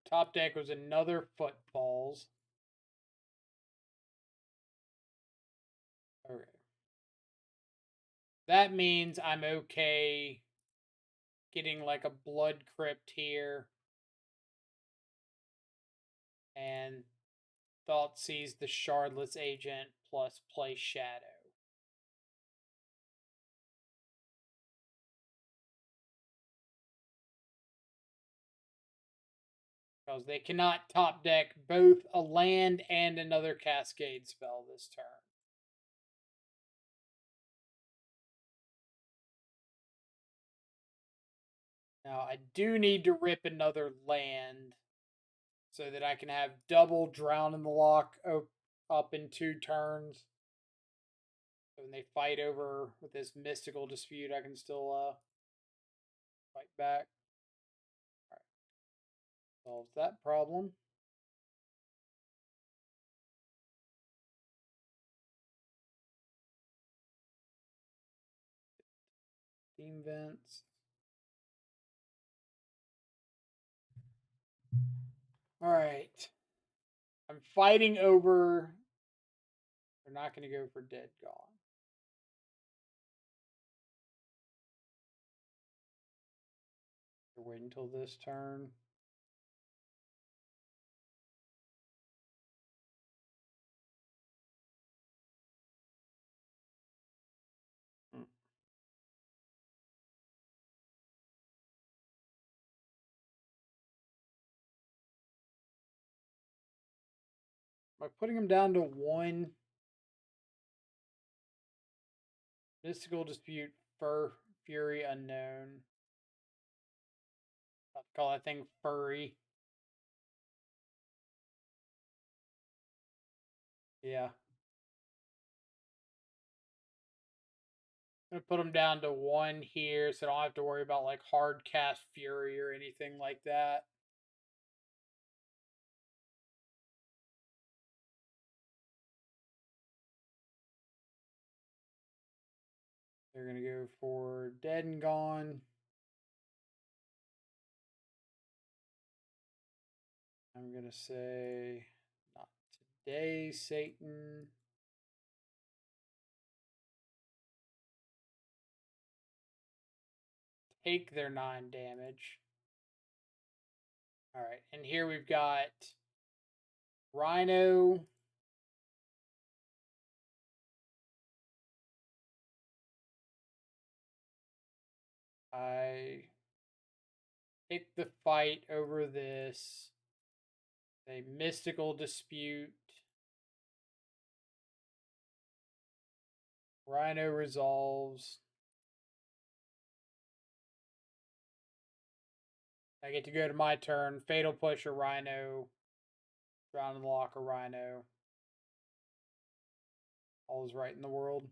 Top deck was another Footfalls. Okay. That means I'm okay getting like a Blood Crypt here. And Thoughtseize the Shardless Agent plus play Shadow. Because they cannot top deck both a land and another Cascade spell this turn. Now, I do need to rip another land so that I can have double Drown in the Lock up in 2 turns. So when they fight over with this Mystical Dispute, I can still fight back. Alright. Solves that problem. Steam Vents. Alright. I'm fighting over. They're not going to go for Dead Gone. They're waiting until this turn. Am I putting him down to 1? Mystical Dispute, Fury Unknown. I'll call that thing Furry. Yeah. I'm going to put him down to 1 here so I don't have to worry about like hard cast Fury or anything like that. They're going to go for Dead and Gone. I'm going to say, not today, Satan. Take their 9 damage. Alright, and here we've got Rhino. I pick the fight over this. A Mystical Dispute. Rhino resolves. I get to go to my turn. Fatal Push a Rhino. Drown in the Lock a Rhino. All is right in the world.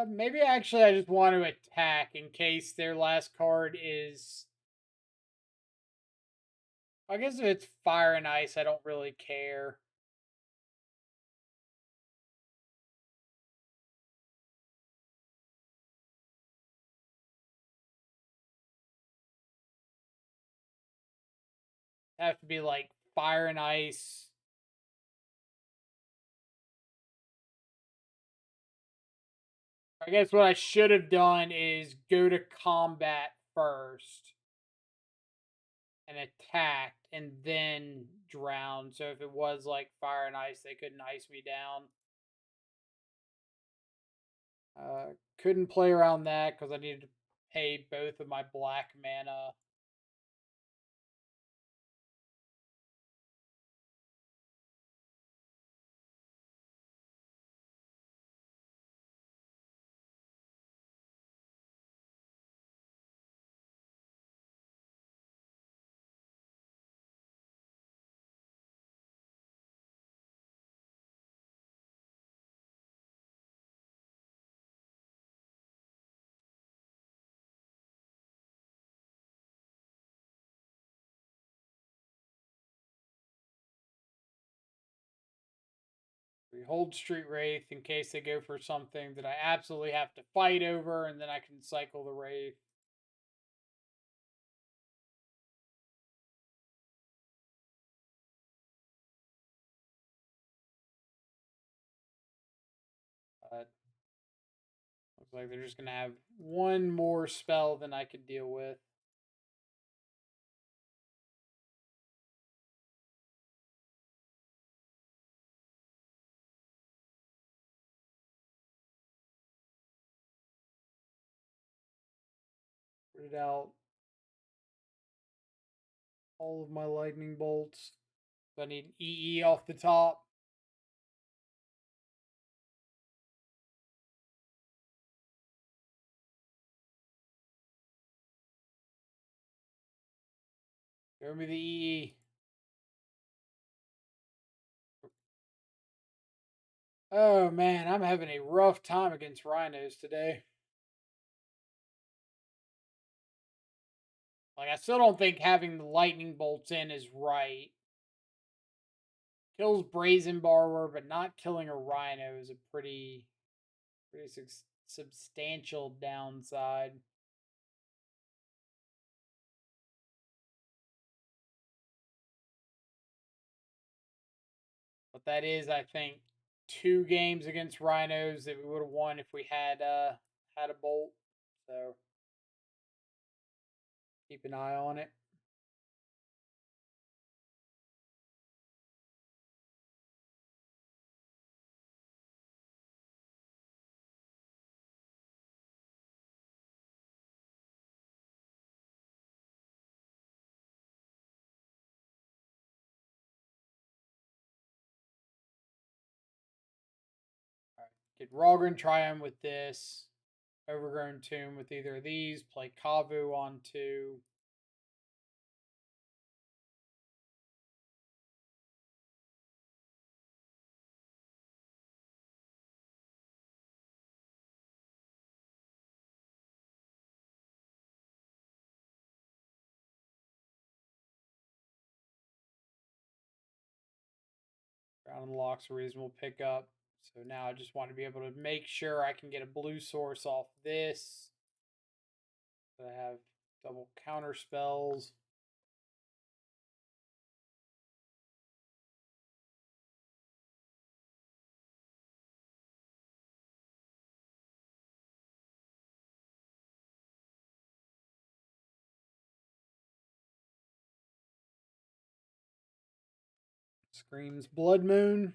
Maybe actually I just want to attack in case their last card is. I guess if it's Fire and Ice, I don't really care. Have to be like Fire and Ice. I guess what I should have done is go to combat first and attacked and then drown. So if it was like Fire and Ice, they couldn't ice me down. Couldn't play around that because I needed to pay both of my black mana. We hold Street Wraith in case they go for something that I absolutely have to fight over, and then I can cycle the Wraith. But looks like they're just going to have one more spell than I could deal with. Put it out. All of my lightning bolts. So I need EE off the top. Show me the EE. Oh man, I'm having a rough time against Rhinos today. Like, I still don't think having the lightning bolts in is right. Kills Brazen Borrower, but not killing a Rhino is a pretty substantial downside. But that is, I think, 2 games against Rhinos that we would have won if we had had a bolt. So keep an eye on it. All right. Get Rogren Triumph with this. Overgrown Tomb with either of these. Play Kavu on 2. Ground unlocks a reasonable pickup. So now I just want to be able to make sure I can get a blue source off this. So I have double counter spells. Screams Blood Moon.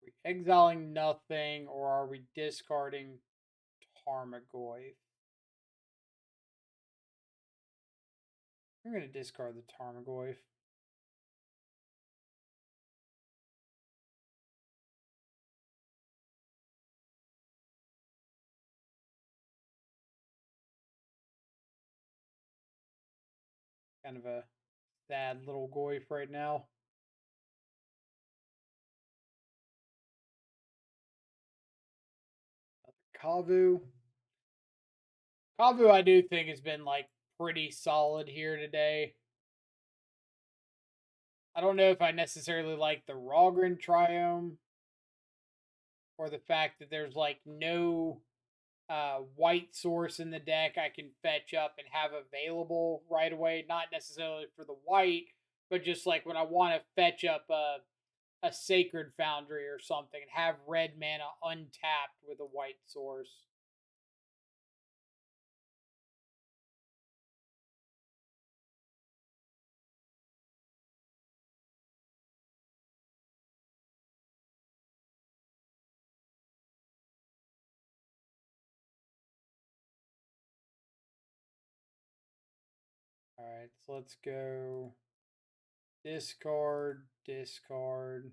We exiling nothing, or are we discarding Tarmogoyf? I'm going to discard the Tarmogoyf. Kind of a sad little Goyf right now. Kavu. Kavu, I do think, has been like pretty solid here today. I don't know if I necessarily like the Rogren Triome or the fact that there's like no white source in the deck I can fetch up and have available right away. Not necessarily for the white, but just like when I want to fetch up a Sacred Foundry or something and have red mana untapped with a white source. All right, so let's go discard, discard.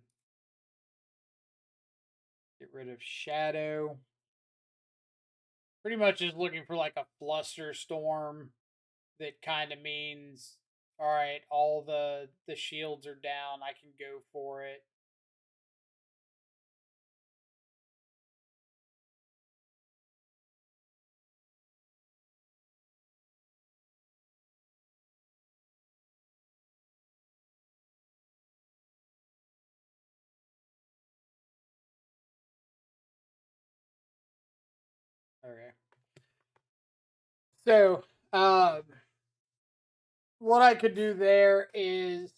Get rid of Shadow. Pretty much just looking for like a fluster storm that kind of means, all right, all the shields are down. I can go for it. Okay. So, what I could do there is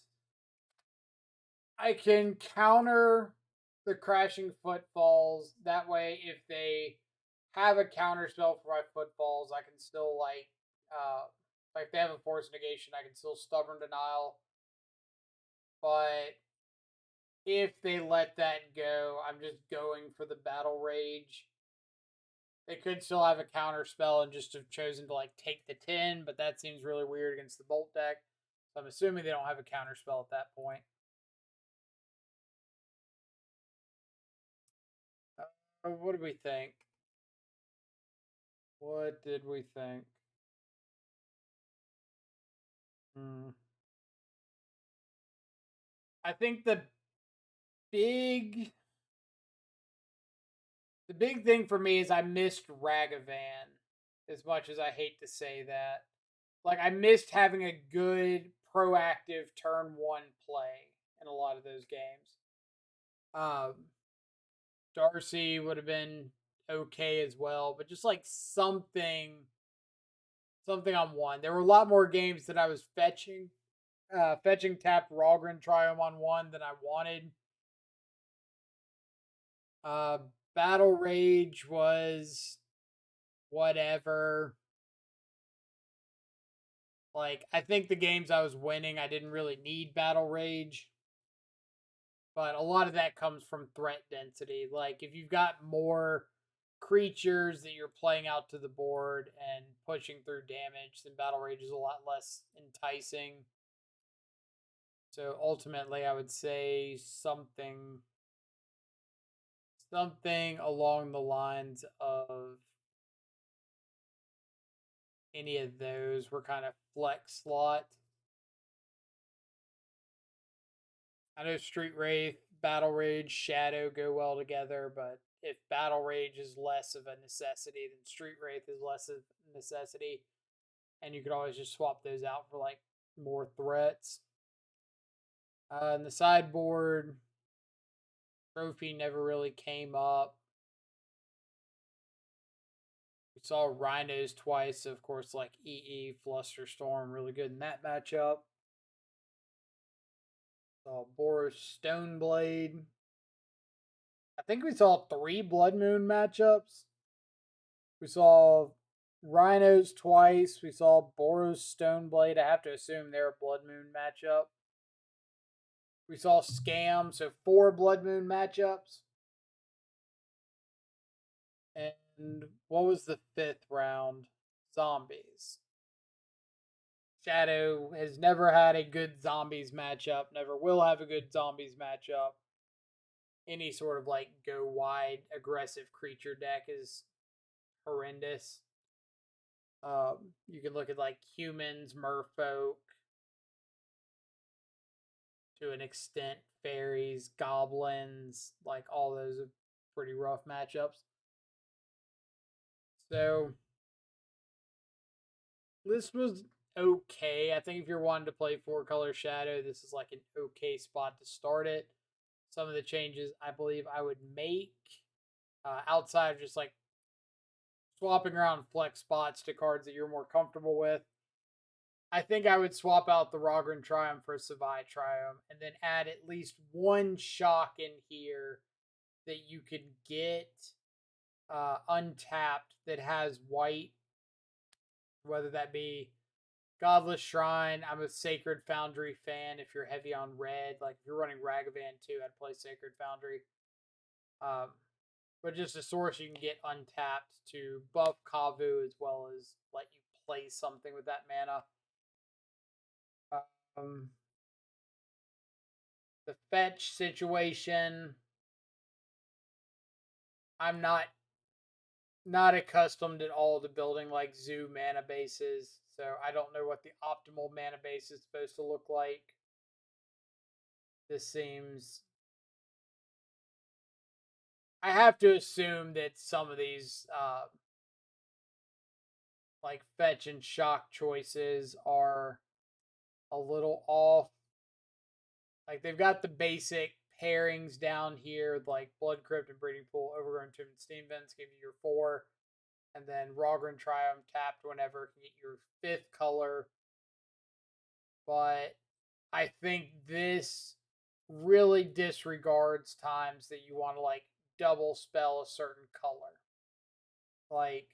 I can counter the crashing footfalls. That way, if they have a counter spell for my footfalls, I can still like if they have a force negation, I can still stubborn denial. But if they let that go, I'm just going for the battle rage. They could still have a counter spell and just have chosen to like take the 10, but that seems really weird against the bolt deck. So I'm assuming they don't have a counter spell at that point. What do we think? What did we think? Hmm. I think big the big thing for me is I missed Ragavan. As much as I hate to say that, like I missed having a good proactive turn one play in a lot of those games. Um, Darcy would have been okay as well, but just like something on one. There were a lot more games that I was fetching tapped Ralgren Triumph on one than I wanted. Uh, Battle Rage was whatever. Like, I think the games I was winning, I didn't really need Battle Rage. But a lot of that comes from threat density. Like, if you've got more creatures that you're playing out to the board and pushing through damage, then Battle Rage is a lot less enticing. So ultimately, I would say something along the lines of any of those were kind of flex slot. I know Street Wraith, Battle Rage, Shadow go well together, but if Battle Rage is less of a necessity, then Street Wraith is less of a necessity. And you could always just swap those out for like more threats. In the sideboard, Trophy never really came up. We saw Rhinos twice, of course, like EE, Flusterstorm, really good in that matchup. Saw Boros, Stoneblade. I think we saw 3 Blood Moon matchups. We saw Rhinos twice. We saw Boros, Stoneblade. I have to assume they're a Blood Moon matchup. We saw Scam, so 4 Blood Moon matchups. And what was the 5th round? Zombies. Shadow has never had a good zombies matchup, never will have a good zombies matchup. Any sort of like go wide aggressive creature deck is horrendous. You can look at like humans, merfolk, to an extent, fairies, goblins, like all those are pretty rough matchups. So this was okay. I think if you're wanting to play 4-color Shadow, this is like an okay spot to start it. Some of the changes I believe I would make outside of just like swapping around flex spots to cards that you're more comfortable with. I think I would swap out the Rogren Triumph for Savai Triumph and then add at least one shock in here that you could get untapped that has white, whether that be Godless Shrine. I'm a Sacred Foundry fan if you're heavy on red. Like if you're running Ragavan too, I'd play Sacred Foundry. Um, but just a source you can get untapped to buff Kavu as well as let you play something with that mana. Um, the fetch situation, I'm not accustomed at all to building like zoo mana bases, so I don't know what the optimal mana base is supposed to look like. This seems. I have to assume that some of these like fetch and shock choices are a little off. Like they've got the basic pairings down here, like Blood Crypt and Breeding Pool, Overgrown Tomb, and Steam Vents give you your 4. And then Rogren Triumph tapped whenever can get your 5th color. But I think this really disregards times that you want to like double spell a certain color. Like,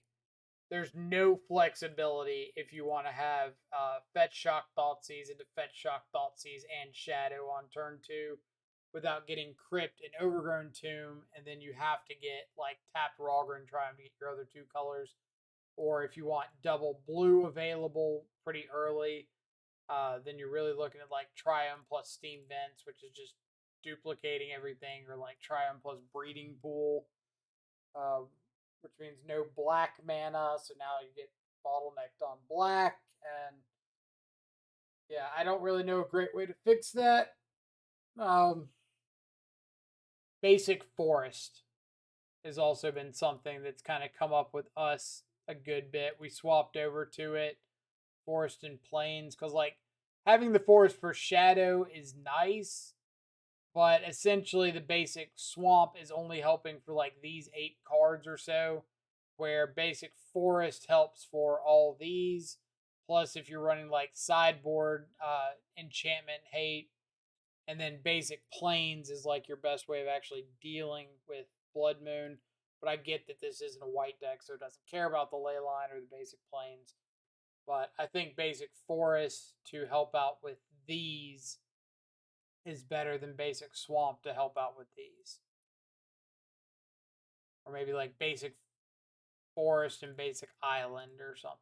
there's no flexibility if you want to have Fetch Shock Thoughtseize into Fetch Shock Thoughtseize and Shadow on turn 2 without getting Crypt and Overgrown Tomb, and then you have to get like tapped Rogren trying to get your other 2 colors. Or if you want double blue available pretty early, then you're really looking at like Triumph plus Steam Vents, which is just duplicating everything, or like Triumph plus Breeding Pool, which means no black mana, so now you get bottlenecked on black. And yeah, I don't really know a great way to fix that. Basic Forest has also been something that's kind of come up with us a good bit. We swapped over to it, Forest and Plains, because like having the Forest for Shadow is nice, but essentially the basic Swamp is only helping for like these 8 cards or so, where basic Forest helps for all these. Plus, if you're running like sideboard, Enchantment Hate, and then basic Plains is like your best way of actually dealing with Blood Moon. But I get that this isn't a white deck, so it doesn't care about the ley line or the basic Plains. But I think basic Forest to help out with these is better than basic Swamp to help out with these. Or maybe like basic Forest and basic Island or something.